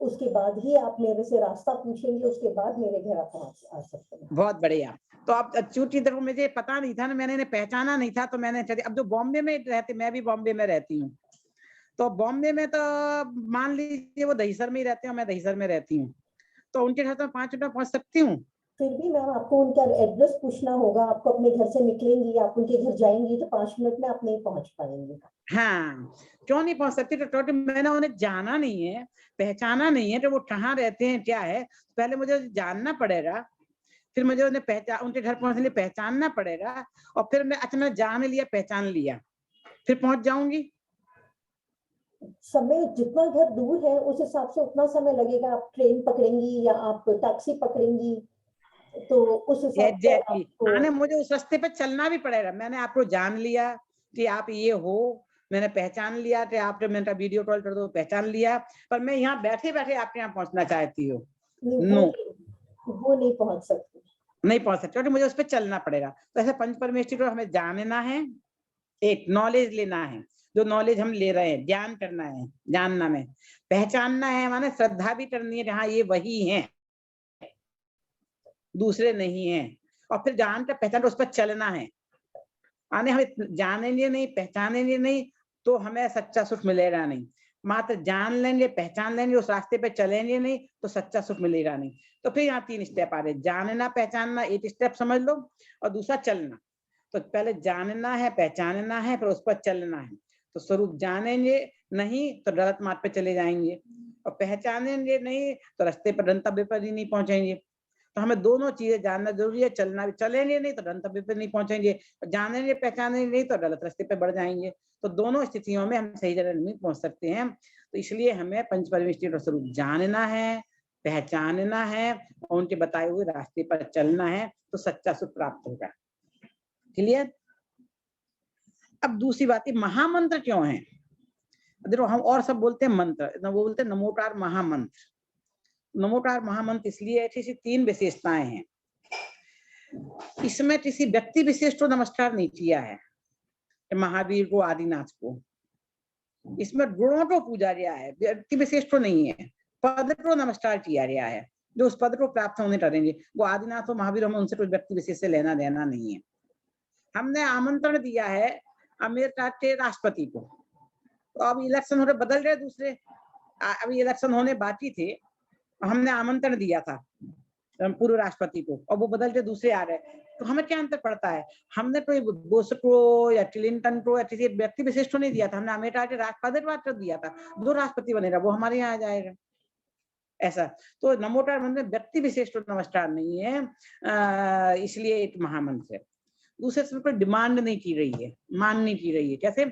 उसके बाद ही आप मेरे से रास्ता पूछेंगे, उसके बाद मेरे घर आप आ सकते हैं। बहुत बढ़िया। तो अब चूंकि देखो मुझे पता नहीं था ना, मैंने इन्हें पहचाना नहीं था, तो मैंने चलिए, अब जो बॉम्बे में रहते, मैं भी बॉम्बे में रहती हूँ, तो बॉम्बे में तो मान लीजिए वो दहीसर में ही रहते हैं, मैं दहीसर में रहती हूँ, तो उनके घर तो 5 मिनट में पहुंच सकती हूँ। फिर भी मैम आपको उनका एड्रेस पूछना होगा, आपको अपने घर से निकलेंगी, आप उनके घर जाएंगी तो 5 मिनट में आप नहीं पहुंच पाएंगे। हाँ, क्यों नहीं पहुंच सकती? तो क्योंकि मैंने उन्हें जाना नहीं है, पहचाना नहीं है, तो वो कहाँ रहते हैं क्या है, पहले मुझे जानना पड़ेगा, फिर मुझे उन्हें उनके घर पहुंचने के लिए पहचानना पड़ेगा, और फिर मैं अच्छा मैंने जान लिया, पहचान लिया, फिर पहुंच जाऊंगी। समय जितना घर दूर है उस हिसाब से उतना समय लगेगा, आप ट्रेन पकड़ेंगी या आप टैक्सी पकड़ेंगी, तो उस हिसाब से आपको आने मुझे उस रास्ते पे चलना भी पड़ेगा। मैंने आपको जान लिया कि आप ये हो, मैंने पहचान लिया कि आप, मैंने वीडियो कॉल कर दो, पहचान लिया, पर मैं यहाँ बैठे बैठे आपके यहाँ पहुंचना चाहती हूँ, नो वो नहीं पहुंच सकती, नहीं पहुंच सकते, क्योंकि मुझे उस पर चलना पड़ेगा। तो ऐसे पंच परमेष्ठी को हमें जानना है, एक नॉलेज लेना है, जो नॉलेज हम ले रहे हैं, ज्ञान करना है, जानना में, पहचानना है माने श्रद्धा भी करनी है, हाँ ये वही है, दूसरे नहीं है, और फिर जान कर पहचान उस पर चलना है। माने हमें जानेंगे नहीं, पहचानेंगे नहीं, तो हमें सच्चा सुख मिलेगा नहीं। मात्र जान लेंगे, पहचान लेंगे, उस रास्ते पे चलेंगे नहीं, तो सच्चा सुख मिलेगा नहीं। तो फिर यहाँ 3 स्टेप आ रहे, जानना पहचानना एक स्टेप समझ लो, और दूसरा चलना। तो पहले जानना है, पहचानना है, फिर उस पर चलना है। तो स्वरूप जानेंगे नहीं तो गलत मार्ग पे चले जाएंगे, और पहचानेंगे नहीं तो रास्ते पर गंतव्य पर ही नहीं पहुंचेंगे। तो हमें दोनों चीजें जानना जरूरी है, चलना भी, चलेंगे नहीं तो गंतव्य पे नहीं पहुंचेंगे, जानेंगे पहचानेंगे नहीं तो गलत रास्ते पे बढ़ जाएंगे। तो दोनों स्थितियों में हम सही जगह नहीं पहुंच सकते हैं। तो इसलिए हमें पंच परमेष्ठी का स्वरूप जानना है, पहचानना है, और उनके बताए हुए रास्ते पर चलना है, तो सच्चा सुख प्राप्त होगा। क्लियर? अब दूसरी बात, ये महामंत्र क्यों है? देखो हम और सब बोलते हैं मंत्र, वो बोलते हैं नमोकार महामंत्र, नमोकार महामंत्र इसलिए है, इसकी 3 विशेषताएं हैं। इसमें किसी व्यक्ति विशेष को नमस्कार नहीं किया है, महावीर को, आदिनाथ को। इसमें गुणों को पूजा गया है, व्यक्ति विशेष को नहीं है। पद को नमस्कार किया गया है, जो उस पद को प्राप्त होने करेंगे, वो आदिनाथ हो, महावीर हो, उनसे कोई व्यक्ति विशेष से लेना देना नहीं है। हमने आमंत्रण दिया है अमेरिका के राष्ट्रपति को, तो अब इलेक्शन होकर बदल गए दूसरे, अभी इलेक्शन होने बाकी थे, हमने आमंत्रण दिया था पूर्व राष्ट्रपति को, और वो बदल के दूसरे आ रहे, तो हमें क्या अंतर पड़ता है? हमने कोई बुश को या क्लिंटन को या किसी व्यक्ति विशेष को नहीं दिया था, हमने अमेरिका के राष्ट्रपति बात कर दिया था। जो राष्ट्रपति बनेगा वो हमारे यहाँ आ जाएगा, ऐसा। तो नमोकार मंत्र व्यक्ति विशेष को नमस्कार नहीं है, इसलिए एक महामंत्र है। दूसरे से कोई डिमांड नहीं की रही है, मांग नहीं की रही है। कैसे?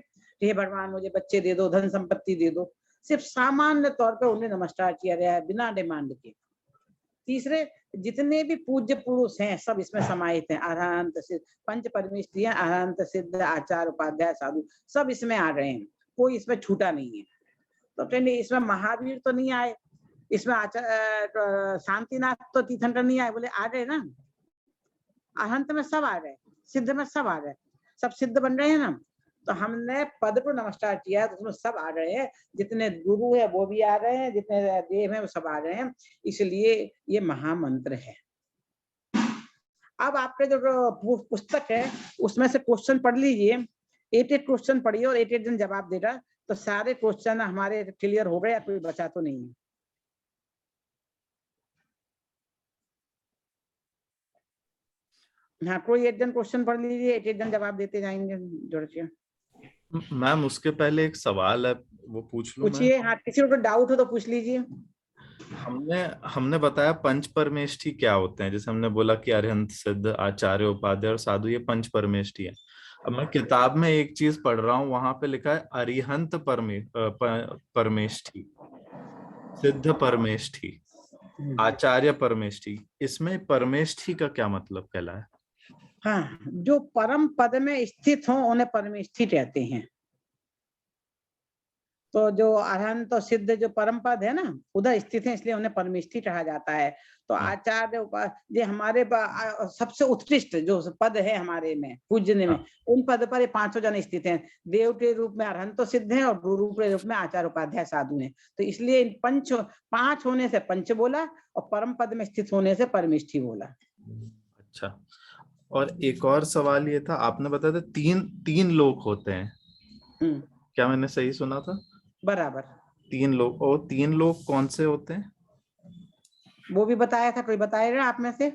हे भगवान मुझे बच्चे दे दो, धन संपत्ति दे दो, सिर्फ सामान्य तौर पर उन्हें नमस्कार किया गया है, बिना डिमांड के। तीसरे, जितने भी पूज्य पुरुष हैं सब इसमें समाहित हैं, अरहंत सिद्ध, पंच परमेष्ठी, अरहंत सिद्ध, आचार्य, उपाध्याय, साधु, सब इसमें आ रहे हैं, कोई इसमें छूटा नहीं है। तो कहने इसमें महावीर तो नहीं आए, इसमें आचार्य शांतिनाथ तो तीर्थंकर नहीं आए, बोले आ गए ना, अरहंत में सब आ गए, सिद्ध में सब आ गए, सब सिद्ध बन रहे हैं ना। तो हमने पद को नमस्कार किया तो उसमें सब आ रहे हैं, जितने गुरु है वो भी आ रहे हैं, जितने देव हैं वो सब आ रहे हैं, इसलिए ये महामंत्र है। अब आपके जो पुस्तक है उसमें से क्वेश्चन पढ़ लीजिए, 8 क्वेश्चन पढ़िए और 8 दिन जवाब देगा, तो सारे क्वेश्चन हमारे क्लियर हो गए, कोई बचा तो नहीं है। हाँ, कोई 1 दिन क्वेश्चन पढ़ लीजिए, 1 दिन जवाब देते जाएंगे जोड़ के। मैम उसके पहले एक सवाल है, वो पूछ लूं? पूछिए। हाँ, किसी को डाउट हो तो पूछ लीजिए। हमने बताया पंच परमेष्ठी क्या होते हैं, जैसे हमने बोला कि अरहंत, सिद्ध, आचार्य, उपाध्याय और साधु, ये पंच परमेष्ठी है। अब मैं किताब में एक चीज पढ़ रहा हूँ, वहां पे लिखा है अरिहंत परमेष्ठी, सिद्ध परमेष्ठी, आचार्य परमेष्ठी। इसमें परमेष्ठी का क्या मतलब कहला है? हाँ, जो परम पद में स्थित हो उन्हें परमेष्ठी कहते हैं। तो जो अरहंत और सिद्ध जो परम पद है ना, उधर स्थित है, इसलिए उन्हें परमेष्ठी कहा जाता है। तो आचार्य ये हमारे सबसे उत्कृष्ट जो पद है हमारे में पूजने में, उन पद पर ये 500 जन स्थित हैं। देव के रूप में अरहंत सिद्ध है और गुरु के रूप में आचार्य, उपाध्याय, साधु हैं। तो इसलिए इन 5 होने से पंच बोला और परम पद में स्थित होने से परमेष्ठी बोला। अच्छा, और एक और सवाल ये था, आपने बताया था 3 लोक होते हैं, क्या मैंने सही सुना था? बराबर, 3 लोक। और 3 लोक कौन से होते हैं? वो भी बताया था, कोई बताएगा आप में से?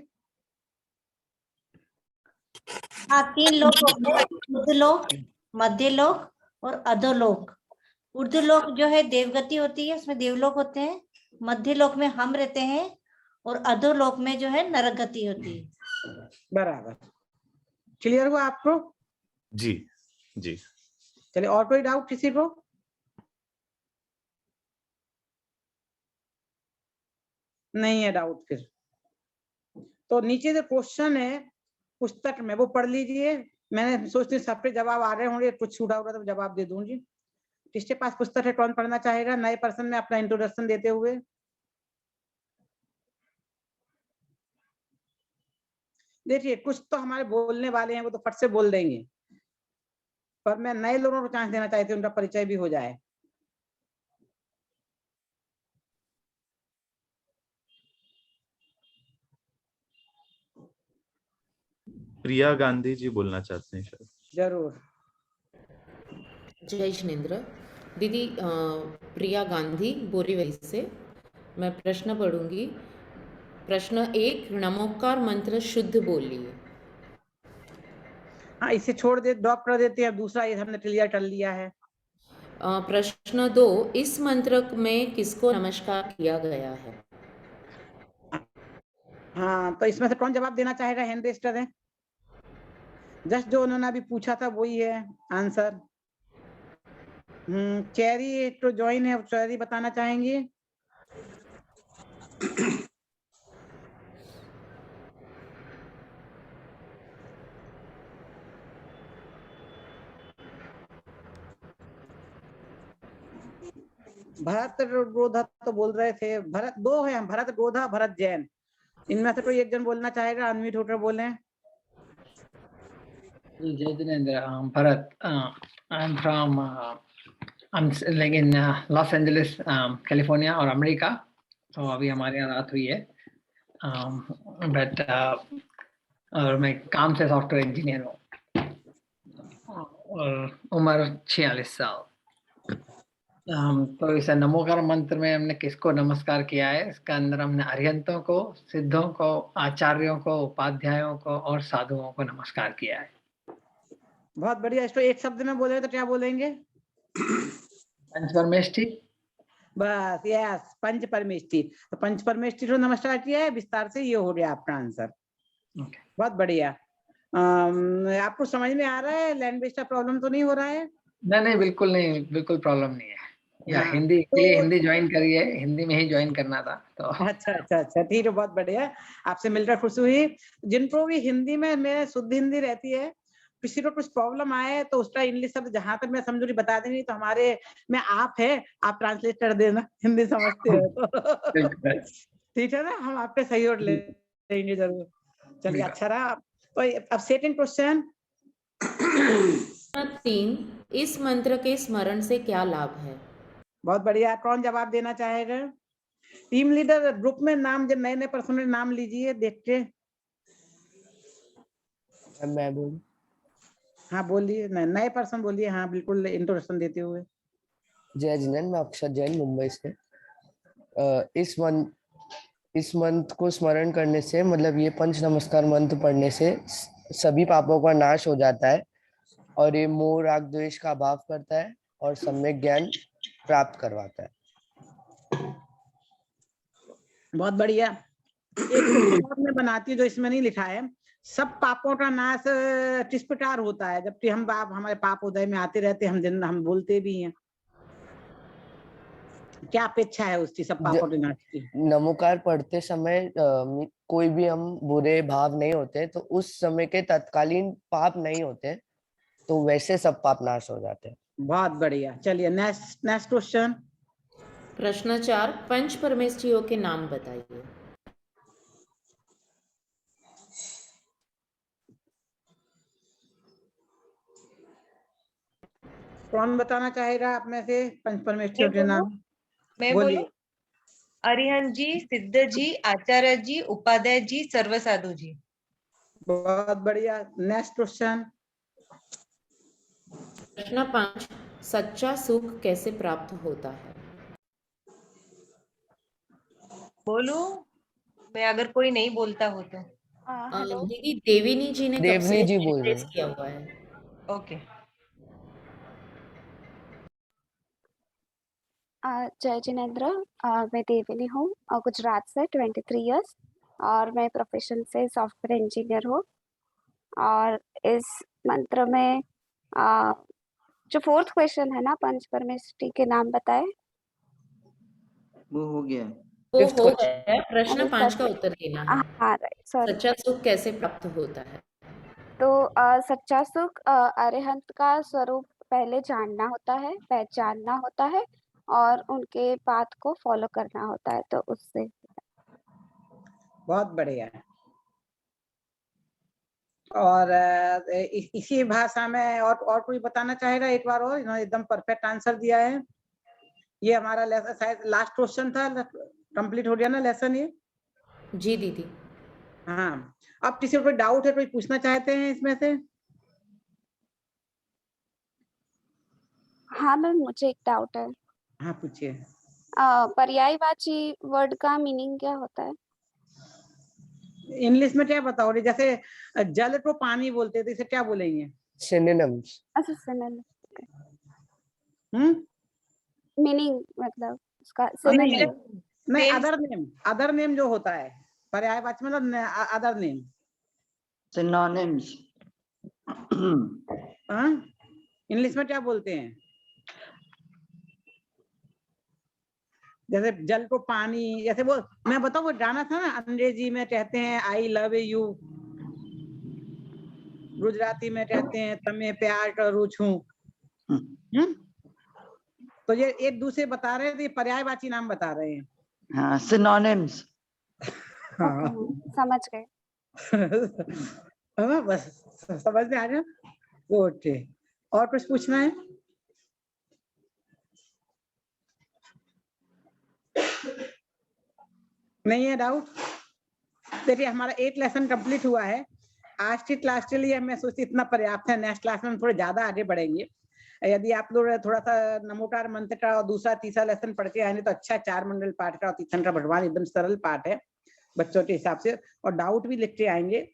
हाँ, 3 लोक होते हैं, ऊर्ध्वलोक, मध्यलोक और अधोलोक। ऊर्ध्वलोक जो है देवगति होती है, उसमें देवलोक होते हैं। मध्यलोक में हम रहते हैं और अधोलोक में जो है नरक गति होती है। बराबर, क्लियर हुआ आपको? जी जी। चलिए, और कोई डाउट किसी को? नहीं है डाउट? फिर तो नीचे जो क्वेश्चन है पुस्तक में वो पढ़ लीजिए। मैंने सोचती सबके जवाब आ रहे होंगे, कुछ छूटा होगा तो जवाब दे दूंगी। किसके पास पुस्तक है, कौन पढ़ना चाहेगा नए पर्सन में अपना इंट्रोडक्शन देते हुए? देखिए, कुछ तो हमारे बोलने वाले हैं, वो तो फट से बोल देंगे, पर मैं नए लोगों को चांस देना चाहती हूँ, उनका परिचय भी हो जाए। प्रिया गांधी जी बोलना चाहते हैं शायद। जरूर। जय जिनेंद्र। दीदी, प्रिया गांधी बोरीवली से मैं प्रश्न पढ़ूंगी। प्रश्न 1, नमोकार मंत्र शुद्ध बोलिए। हाँ, इसे छोड़ दे, ड्रॉप कर देते हैं। दूसरा ये हमने क्लियर कर लिया है। प्रश्न 2, इस मंत्र में किसको नमस्कार किया गया है? हाँ, तो इसमें से कौन जवाब देना चाहेगा? हैंड रेज करें। जस्ट जो उन्होंने अभी पूछा था वही है आंसर। चेरी तो ज्वाइन है, चेरी बताना चाहेंगे? भरत रोधा तो बोल रहे थे, भरत दो है, भरत रोधा भरत जैन, इनमें से कोई एक जन बोलना चाहेगा, अनम्यूट होकर बोले। जय Jinendra, Bharat, I'm from I'm like in Los Angeles, California और अमेरिका, तो अभी हमारे यहाँ रात हुई है, बट और मैं काम से सॉफ्टवेयर इंजीनियर हूँ और उम्र 46 साल। तो इस नमोकार मंत्र में हमने किसको नमस्कार किया है? इसके अंदर हमने अरिहंतों को, सिद्धों को, आचार्यों को, उपाध्यायों को और साधुओं को नमस्कार किया है। बहुत बढ़िया। इसको एक शब्द में बोले तो क्या बोलेंगे? पंच परमेष्ठी। बस, यस, पंच परमेष्ठी। तो पंच परमेष्ठी को नमस्कार किया है, विस्तार से ये हो गया आपका आंसर। बहुत बढ़िया। आपको समझ में आ रहा है? लैंग्वेज का प्रॉब्लम तो नहीं हो रहा है? नहीं, बिल्कुल नहीं, बिल्कुल प्रॉब्लम नहीं है। या हिंदी के लिए हिंदी ज्वाइन करिए, हिंदी में ही ज्वाइन करना था तो। अच्छा, ठीक है, बहुत बढ़िया। आपसे मिलकर खुशी हुई। जिनको भी हिंदी में मेरे शुद्ध हिंदी रहती है, किसी को कुछ प्रॉब्लम आए तो उसका इंग्लिश शब्द जहां तक मैं समझूंगी बता देंगी, तो हमारे में आप है, आप ट्रांसलेट कर देना, हिंदी समझते हो तो। ठीक है ना, हम आपके सहयोग लेंगे जरूर। चलिए, अच्छा रहा। तो अब सेकंड क्वेश्चन। 3, इस मंत्र के स्मरण से क्या लाभ है? बहुत बढ़िया। कौन जवाब देना चाहेगा? टीम लीडर, ग्रुप में नाम, जब नए पर्सन नाम लीजिए देख के। मैं बोलूं? हाँ बोलिए, नए पर्सन बोलिए। हाँ बिल्कुल, इंट्रोडक्शन देते हुए। जय जिनेंद्र, मैं अक्षर जैन मुंबई से। इस मंत्र को स्मरण करने से, मतलब ये पंच नमस्कार मंत्र पढ़ने से सभी पापों का नाश हो जाता है और ये मोह राग द्वेष का अभाव करता है और सम्यक ज्ञान प्राप्त करवाता है। बहुत बढ़िया। एक में बनाती है जो इसमें नहीं लिखा है, सब पापों का नाश किस प्रकार होता है, जबकि हम हमारे पाप उदय में आते रहते, हम बोलते भी हैं। क्या अपेक्षा है उसकी सब पापों के नाश की? नमोकार पढ़ते समय कोई भी हम बुरे भाव नहीं होते, तो उस समय के तत्कालीन पाप नहीं होते, तो वैसे सब पाप नाश हो जाते हैं। बहुत बढ़िया। चलिए नेक्स्ट क्वेश्चन। प्रश्न 4, पंच परमेष्ठियों के नाम बताइए। कौन बताना चाहेगा आप में से पंच परमेष्ठियों के नाम? मैं बोलूं? अरिहंत जी, सिद्ध जी, आचार्य जी, उपाध्याय जी, सर्वसाधु जी। बहुत बढ़िया। Next question. प्रश्न 5, सच्चा सुख कैसे प्राप्त होता है? बोलूं मैं, अगर कोई नहीं बोलता हो तो? दीदी देविनी जी ने कब से रेज किया हुआ है? ओके। जय जिनेंद्र, मैं देविनी हूँ, गुजरात से, 23 इयर्स, और मैं प्रोफेशन से सॉफ्टवेयर इंजीनियर हूँ। और इस मंत्र में जो 4th क्वेश्चन है ना, पंच परमेष्ठी के नाम बताए, वो हो गया। वो हो गया। प्रश्न 5 का उत्तर देना है। हाँ राइट, सॉरी। सच्चा सुख कैसे प्राप्त होता है? तो सच्चा सुख अरिहंत का स्वरूप पहले जानना होता है, पहचानना होता है और उनके पाथ को फॉलो करना होता है, तो उससे। बहुत बढ़िया। और इसी भाषा में और कोई बताना चाहेगा एक बार और? इन्होंने एकदम परफेक्ट आंसर दिया है। ये हमारा लेसन शायद लास्ट क्वेश्चन था, कंप्लीट हो गया ना लेसन ये? जी दीदी। हाँ, अब किसी को कोई डाउट है, कोई पूछना चाहते हैं इसमें से? हाँ मैम, मुझे एक डाउट है। हाँ पूछिए। पर्यायवाची वर्ड का मीनिंग क्या होता है? इंग्लिश में क्या बताओगे? जैसे जल को पानी बोलते थे, इसे क्या बोलेंगे? सिनोनिम्स। अच्छा, सिनोनिम। मीनिंग मतलब उसका नहीं, अदर नेम जो होता है पर्यायवाची, मतलब अदर नेम, सिनोनिम्स। इंग्लिश में क्या बोलते हैं? जैसे जल को पानी, जैसे वो मैं बताऊं, वो गाना था ना, अंग्रेजी में कहते हैं आई लव यू, गुजराती में कहते हैं तमे प्यार करूं छू। तो ये एक दूसरे बता रहे थे, ये पर्यायवाची नाम बता रहे हैं। हाँ, सिनोनिम्स। हाँ समझ गए। हाँ, बस समझ में आ गया। ओके, और कुछ पूछना है? नहीं है डाउट? देखिए हमारा 8 लेसन कंप्लीट हुआ है। आज की क्लास के लिए मैं सोचती इतना पर्याप्त है। नेक्स्ट क्लास में हम थोड़े ज्यादा आगे बढ़ेंगे। यदि आप लोग थोड़ा सा नमोकार मंत्र का और दूसरा तीसरा लेसन पढ़ के आए तो अच्छा, 4 मंडल पाठ का और तीर्थन का भगवान एकदम सरल पाठ है बच्चों के हिसाब से, और डाउट भी लिखते आएंगे।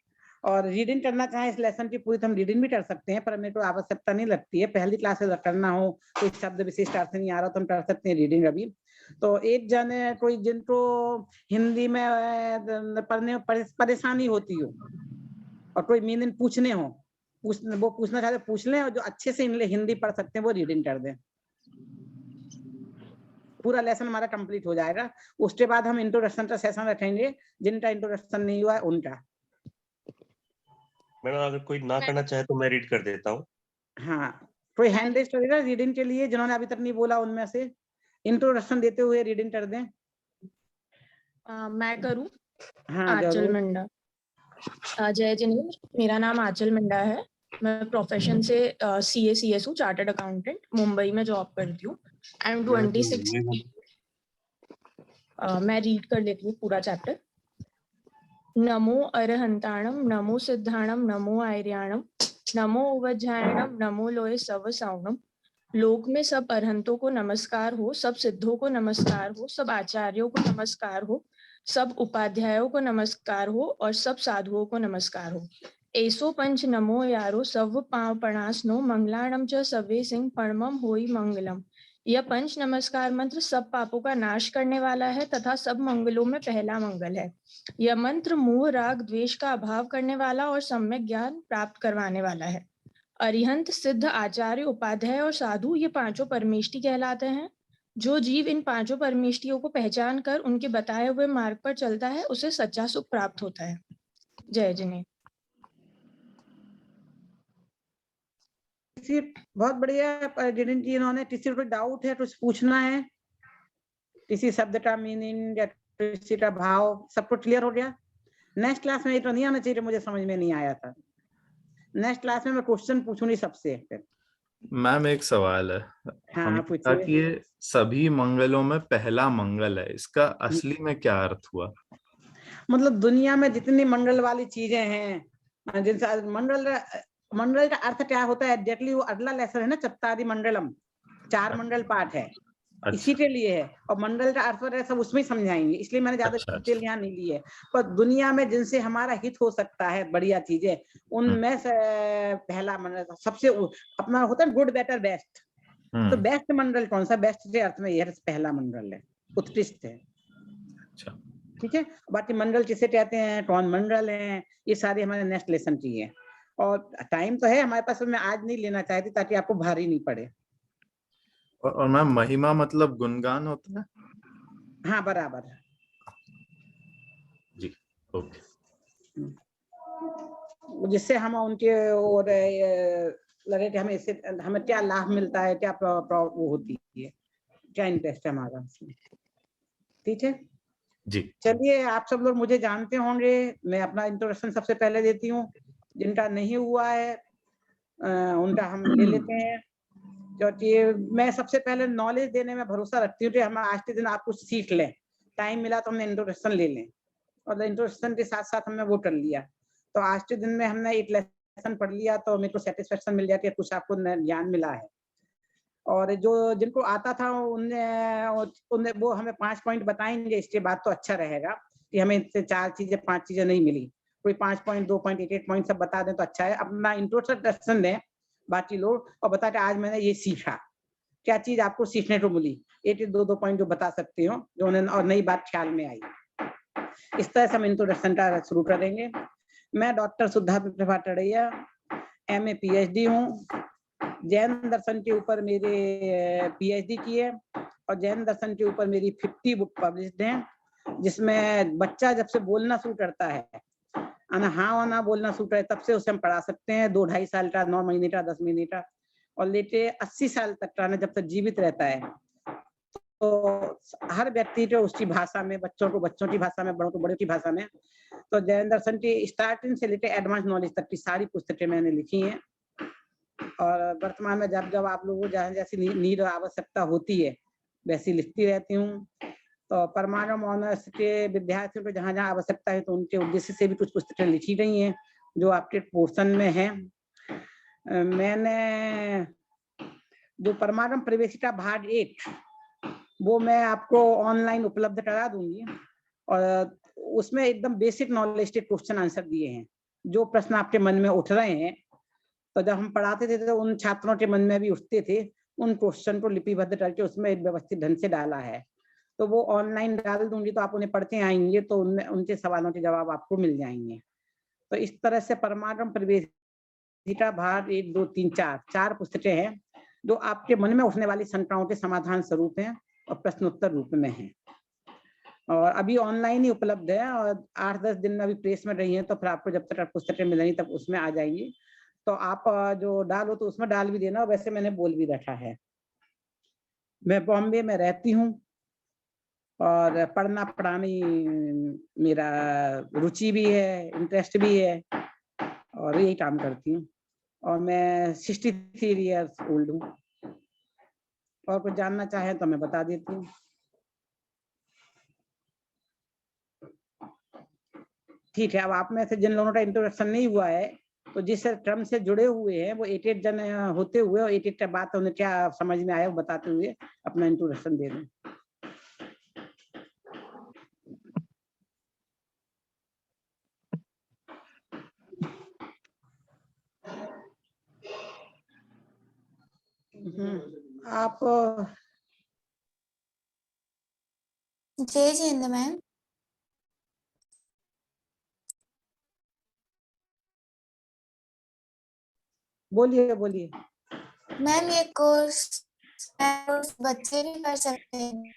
और रीडिंग करना चाहे इस लेसन की पूरी तो हम रीडिंग भी कर सकते हैं, पर मेरे को आवश्यकता नहीं लगती है। पहली क्लास से करना हो, कोई शब्द विशिष्ट अर्थ नहीं आ रहा तो हम कर सकते हैं रीडिंग अभी। तो एक जन कोई जिनको हिंदी में पढ़ने में परेशानी होती हो और कोई मीनिंग पूछने हो, वो पूछना चाहते पूछ लें, और जो अच्छे से हिंदी पढ़ सकते हैं वो रीडिंग कर दें। पूरा लेसन हमारा कंप्लीट हो जाएगा। उसके बाद हम इंट्रोडक्शन का सेशन रखेंगे, जिनका इंट्रोडक्शन नहीं हुआ है उनका। मैडम अगर कोई ना करना चाहे तो मैं रीड कर देता हूँ। हाँ, कोई हैंड रेज करेगा रीडिंग के लिए जिन्होंने अभी तक नहीं बोला उनमें से? इंट्रोडक्शन देते हुए रीडिंग कर दें। मैं करूं? हाँ, आंचल मंडा। जय जिनेन्द्र, मेरा नाम आंचल मंडा है। मैं प्रोफेशन से CA हूँ, चार्टर्ड अकाउंटेंट, मुंबई में जॉब करती हूँ। I am 26। मैं रीड कर लेती हूँ पूरा चैप्टर। नमो अरहंताणम, नमो सिद्धाणम, नमो आर्याणम, नमो उवज्जायणम, नमो लोये सव साउणम। लोक में सब अरहंतों को नमस्कार हो, सब सिद्धों को नमस्कार हो, सब आचार्यों को नमस्कार हो, सब उपाध्यायों को नमस्कार हो और सब साधुओं को नमस्कार हो। ऐसो पंच नमो यारो, सव पाव पणासनो, मंगलाणम च सवे सिंह परमम होई मंगलम। यह पंच नमस्कार मंत्र सब पापों का नाश करने वाला है तथा सब मंगलों में पहला मंगल है। यह मंत्र मोह राग द्वेष का अभाव करने वाला और सम्यक ज्ञान प्राप्त करवाने वाला है। अरिहंत, सिद्ध, आचार्य, उपाध्याय और साधु ये पांचों परमेष्टि कहलाते हैं। जो जीव इन पांचों परमेष्टियों को पहचान कर उनके बताए हुए मार्ग पर चलता है उसे सच्चा सुख प्राप्त होता है। जय जिनेन्द्र। बहुत बढ़िया जिनेन्द्र जी। इन्होंने किसी को डाउट है, कुछ पूछना है, किसी शब्द का मीनिंग या किसी का भाव, सबको क्लियर हो गया? नेक्स्ट क्लास में ये तो नहीं आना चाहिए, मुझे समझ में नहीं आया था। नेक्स्ट क्लास में मैं क्वेश्चन पूछूंगी सबसे। मैम एक सवाल है। हाँ, हमने कहा कि ये सभी मंगलों में पहला मंगल है, इसका असली में क्या अर्थ हुआ? मतलब दुनिया में जितनी मंगल वाली चीजें हैं, जिनसे मंगल का अर्थ क्या होता है एग्जैक्टली, वो अगला लेसन है ना, चत्तारि मंगलम, 4 मंगल पाठ है। अच्छा। इसी के लिए है, और मंगल का अर्थ है सब उसमें ही समझाएंगे, इसलिए मैंने ज्यादा डिटेल यहाँ नहीं ली है। पर दुनिया में जिनसे हमारा हित हो सकता है बढ़िया चीजें, उनमें से पहला मंगल सबसे अपना होता है गुड बेटर बेस्ट। तो बेस्ट मंगल कौन सा? बेस्ट के अर्थ में यह पहला मंगल है, उत्कृष्ट है। ठीक है, बाकी मंगल किसे कहते हैं, कौन मंगल है, ये सारे हमारे नेक्स्ट लेसन की है। और टाइम तो है हमारे पास, मैं आज नहीं लेना चाहती ताकि आपको भारी नहीं पड़े। और मैम महिमा मतलब गुणगान होता है? हाँ बराबर जी, ओके। जिससे हम उनके और लगे कि हमें इससे हमें क्या लाभ मिलता है, क्या वो होती है, क्या इंटरेस्ट है हमारा। ठीक है जी, चलिए। आप सब लोग मुझे जानते होंगे, मैं अपना इंट्रोडक्शन सबसे पहले देती हूँ। जिनका नहीं हुआ है उनका हम ले लेते हैं, क्योंकि मैं सबसे पहले नॉलेज देने में भरोसा रखती हूँ कि हम आज के दिन आप कुछ सीख लें। टाइम मिला तो हमने इंट्रोडक्शन ले लें, और इंट्रोडक्शन के साथ साथ हमने वो कर लिया, तो आज के दिन में हमने एक लेसन पढ़ लिया तो मेरे को सेटिस्फेक्शन मिल जाती है, कुछ आपको ज्ञान मिला है। और जो जिनको आता था उन्हें वो हमें 5 पॉइंट बताएंगे, इसके बाद तो अच्छा रहेगा कि हमें इससे 4 चीजें 5 चीजें नहीं मिली, कोई 5 पॉइंट 2 पॉइंट 1 पॉइंट सब बता दें तो अच्छा है। अपना इंट्रोडक्शन दें बाकी लोग, और बता के आज मैंने ये सीखा, क्या चीज आपको सीखने को मिली, 1-2 पॉइंट जो बता सकते हो जो उन्हें और नई बात ख्याल में आई। इस तरह से हम इंट्रोडक्शन का शुरू करेंगे। मैं डॉक्टर सुधा प्रभा टड़ैया, MA PhD हूँ। जैन दर्शन के ऊपर मेरे PhD की है, और जैन दर्शन के ऊपर मेरी 50 बुक पब्लिश्ड हैं, जिसमें बच्चा जब से बोलना शुरू करता है, हाँ ना बोलना शुरू करे, तब से उसे हम पढ़ा सकते हैं। 2-2.5 साल का, 9 महीने का, 10 महीने का, और लेटे 80 साल तक रहना, जब तक जीवित रहता है। तो हर व्यक्ति जो उसकी भाषा में, बच्चों को बच्चों की भाषा में, बड़ों को बड़ों की भाषा में। तो जैन दर्शन की स्टार्टिंग से लेकर एडवांस नॉलेज तक की सारी पुस्तकें मैंने लिखी हैं। और वर्तमान में जब जब आप लोगों को जैसी नीड और आवश्यकता होती है वैसी लिखती रहती हूँ। तो परमाणु ऑनर्स के विद्यार्थियों को जहाँ जहाँ आवश्यकता है तो उनके उद्देश्य से भी कुछ पुस्तकें लिखी गई हैं जो आपके पोर्शन में है। मैंने जो परमाणु प्रवेशिका भाग 1 वो मैं आपको ऑनलाइन उपलब्ध करा दूंगी, और उसमें एकदम बेसिक नॉलेज के क्वेश्चन आंसर दिए हैं। जो प्रश्न आपके मन में उठ रहे हैं, तो जब हम पढ़ाते थे तो उन छात्रों के मन में भी उठते थे, उन क्वेश्चन को लिपिबद्ध करके उसमें एक व्यवस्थित ढंग से डाला है। तो वो ऑनलाइन डाल दूंगी, तो आप उन्हें पढ़ते आएंगे तो उनमें उनके सवालों के जवाब आपको मिल जाएंगे। तो इस तरह से परमाणु प्रवेशिका भाग 1, 2, 3, 4 पुस्तकें हैं जो आपके मन में उठने वाली शंकाओं के समाधान स्वरूप हैं और प्रश्नोत्तर रूप में हैं। और अभी ऑनलाइन ही उपलब्ध है, और 8-10 दिन में अभी प्रेस में रही हैं, तो फिर आपको जब तक पुस्तकें मिलेंगी तब उसमें आ जाएंगी। तो आप जो डालो तो उसमें डाल भी देना। वैसे मैंने बोल भी रखा है। मैं बॉम्बे में रहती हूँ और पढ़ना पढ़ाना मेरा रुचि भी है, इंटरेस्ट भी है, और यही काम करती हूँ। और मैं 63 ईयर्स ओल्ड हूँ। और कुछ जानना चाहें तो मैं बता देती हूँ। ठीक है, अब आप में से जिन लोगों का इंट्रोडक्शन नहीं हुआ है, तो जिस क्रम से जुड़े हुए हैं वो 8 जन होते हुए, और 8 के बाद उन्हें क्या समझ में आया वो बताते हुए अपना इंट्रोडक्शन दे दें। आप जय जिंद मैम। बोलिए बोलिए। मैम ये कोर्स बच्चे भी कर सकते हैं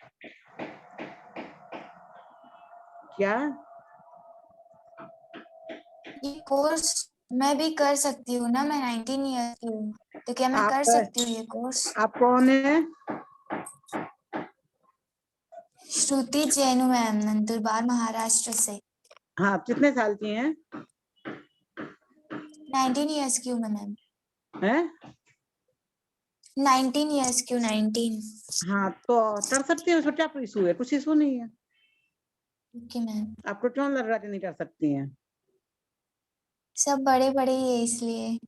क्या? ये कोर्स मैं भी कर सकती हूँ ना, मैं 19 ईयर्स की हूँ, तो क्या मैं कर सकती हूँ ये कोर्स? आप कौन है? श्रुति जैनु मैम, नंदुरबार महाराष्ट्र से। हाँ, कितने साल की हैं? 19 ईयर्स की हूँ मैम। हैं? 19 ईयर्स की हूँ, 19। हाँ, तो कर सकते हैं, उसमें क्या इशू है? कुछ इशू नहीं है। Okay ma'am. आपको क्यों लग रहा है कि नहीं कर सकती हैं? सब बड़े बड़े ही है इसलिए।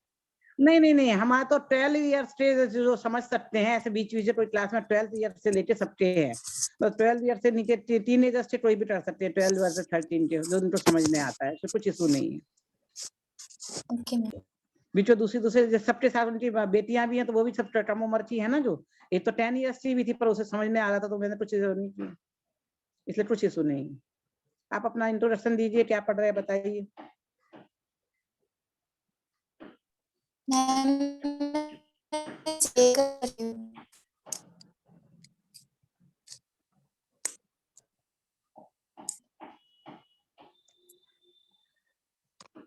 नहीं नहीं नहीं, हमारा तो 12 ईयर्स से जो समझ सकते हैं, ऐसे बीच बीच कोई क्लास में 12 ईयर्स से लेके सबके हैं। तो 12 ईयर्स से नीचे टीनेजर्स से कोई भी कर सकते हैं, 12 वर्सेस 13 के, जो उनको समझ में आता है, तो कुछ इशू नहीं है। Okay ma'am. बीचों दूसरे सबके साथ उनकी बेटियां भी हैं, तो वो भी सब कम उम्र की है ना। जो एक तो 10 ईयर्स की भी थी, पर उसे समझ में आ रहा था, तो मैंने कुछ नहीं किया, इसलिए कुछ इशू नहीं है। आप अपना इंट्रोडक्शन दीजिए, क्या पढ़ रहे हैं बताइए।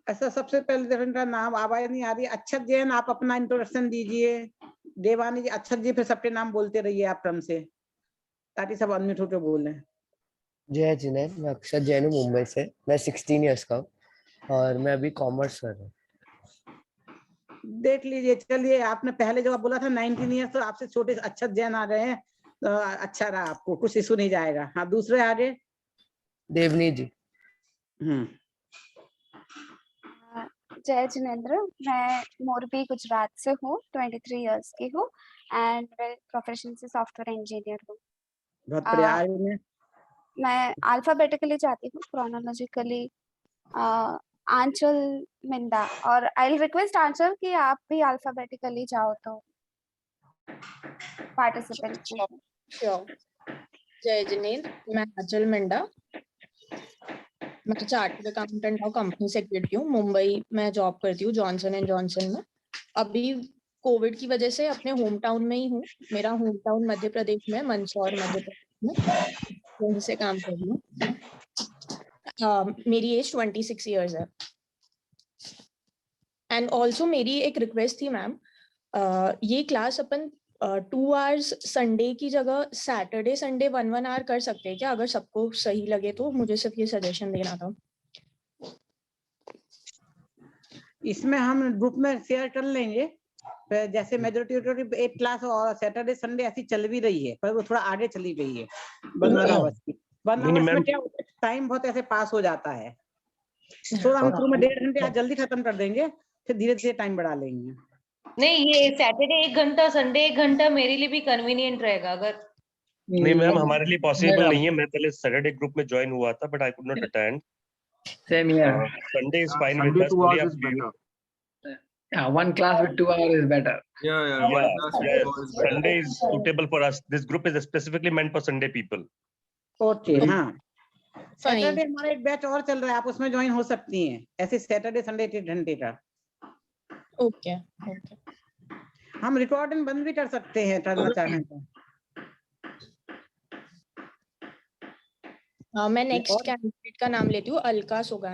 ऐसा सबसे पहले का नाम आवाज नहीं आ रही। अक्षत जैन, आप अपना इंट्रोडक्शन दीजिए। देवानी जी, अक्षत जी, फिर सबके नाम बोलते रहिए आप क्रम से, ताकि सब अनम्यूट होकर बोलें। जय जिनेन, मैं अक्षत जैन हूँ मुंबई से। मैं 16 ईयर्स का हूँ और मैं अभी कॉमर्स कर रहा हूँ। देख लीजिए। चलिए, आपने पहले जब बोला था 19 ईयर्स, तो आपसे छोटे अक्षत जैन आ रहे हैं, तो अच्छा रहा, आपको कुछ इशू नहीं जाएगा। हाँ, दूसरे आगे। देवनी जी। जय जिनेंद्र, मैं मोरबी गुजरात से हूँ, 23 इयर्स की हूँ एंड प्रोफेशन से सॉफ्टवेयर इंजीनियर हूँ। बहुत बढ़िया। मैं अल्फाबेटिकली जाती हूँ, क्रोनोलॉजिकली आंचल मिंदा, और आई विल रिक्वेस्ट आंचल कि आप भी अल्फाबेटिकली जाओ तो पार्टिसिपेंट। जय जिनेंद्र, मैं आंचल मिंडा, मैं चार्टर्ड अकाउंटेंट और कंपनी सेक्रेटरी हूँ। मुंबई में जॉब करती हूँ जॉनसन एंड जॉनसन में। अभी कोविड की वजह से अपने होम टाउन में ही हूँ। मेरा होम टाउन मध्य प्रदेश में, मंदसौर मध्य प्रदेश में, वहीं से काम कर रही हूँ। मेरी एज 26 ईयर्स है। एंड ऑल्सो मेरी एक रिक्वेस्ट थी मैम, ये क्लास अपन 2 hours संडे की जगह सैटरडे संडे 1 hour कर सकते हैं क्या? अगर सबको सही लगे तो मुझे सिर्फ ये सजेशन देना था। इसमें हम ग्रुप में शेयर कर लेंगे। जैसे मेजोरिटी 8 क्लास और सैटरडे संडे ऐसी चल भी रही है, पर वो थोड़ा आगे चली गई है 1 आवर्स की। 1 आवर्स में क्या होता है, टाइम बहुत ऐसे पास हो जाता है। तो हम शुरू में 1.5 घंटे आज जल्दी खत्म कर देंगे, फिर धीरे धीरे टाइम बढ़ा लेंगे। नहीं, ये सैटरडे 1 घंटा, संडे 1 घंटा मेरे लिए भी कन्वीनियंट रहेगा। अगर नहीं मैम, हमारे लिए पॉसिबल नहीं है। मैं पहले सैटरडे ग्रुप में ज्वाइन हुआ था, but I could not attend. Same here. Sunday is fine Sunday with us. 2 only hours up is to you. better. Yeah, one class with 2 hours is better. Yeah, Yeah, one class with 2 hours is better. Sunday is suitable for us. This group is specifically meant for Sunday people. Okay, हाँ। Saturday हमारा एक batch और चल रहा है, आप उसमें join हो सकती हैं। ऐसे सैटरडे संडे 1 घंटे का। ओके। हम रिकॉर्डिंग बंद भी कर सकते हैं करना चाहें तो। मैं नेक्स्ट कैंडिडेट का नाम लेती हूँ, अलका सुगान।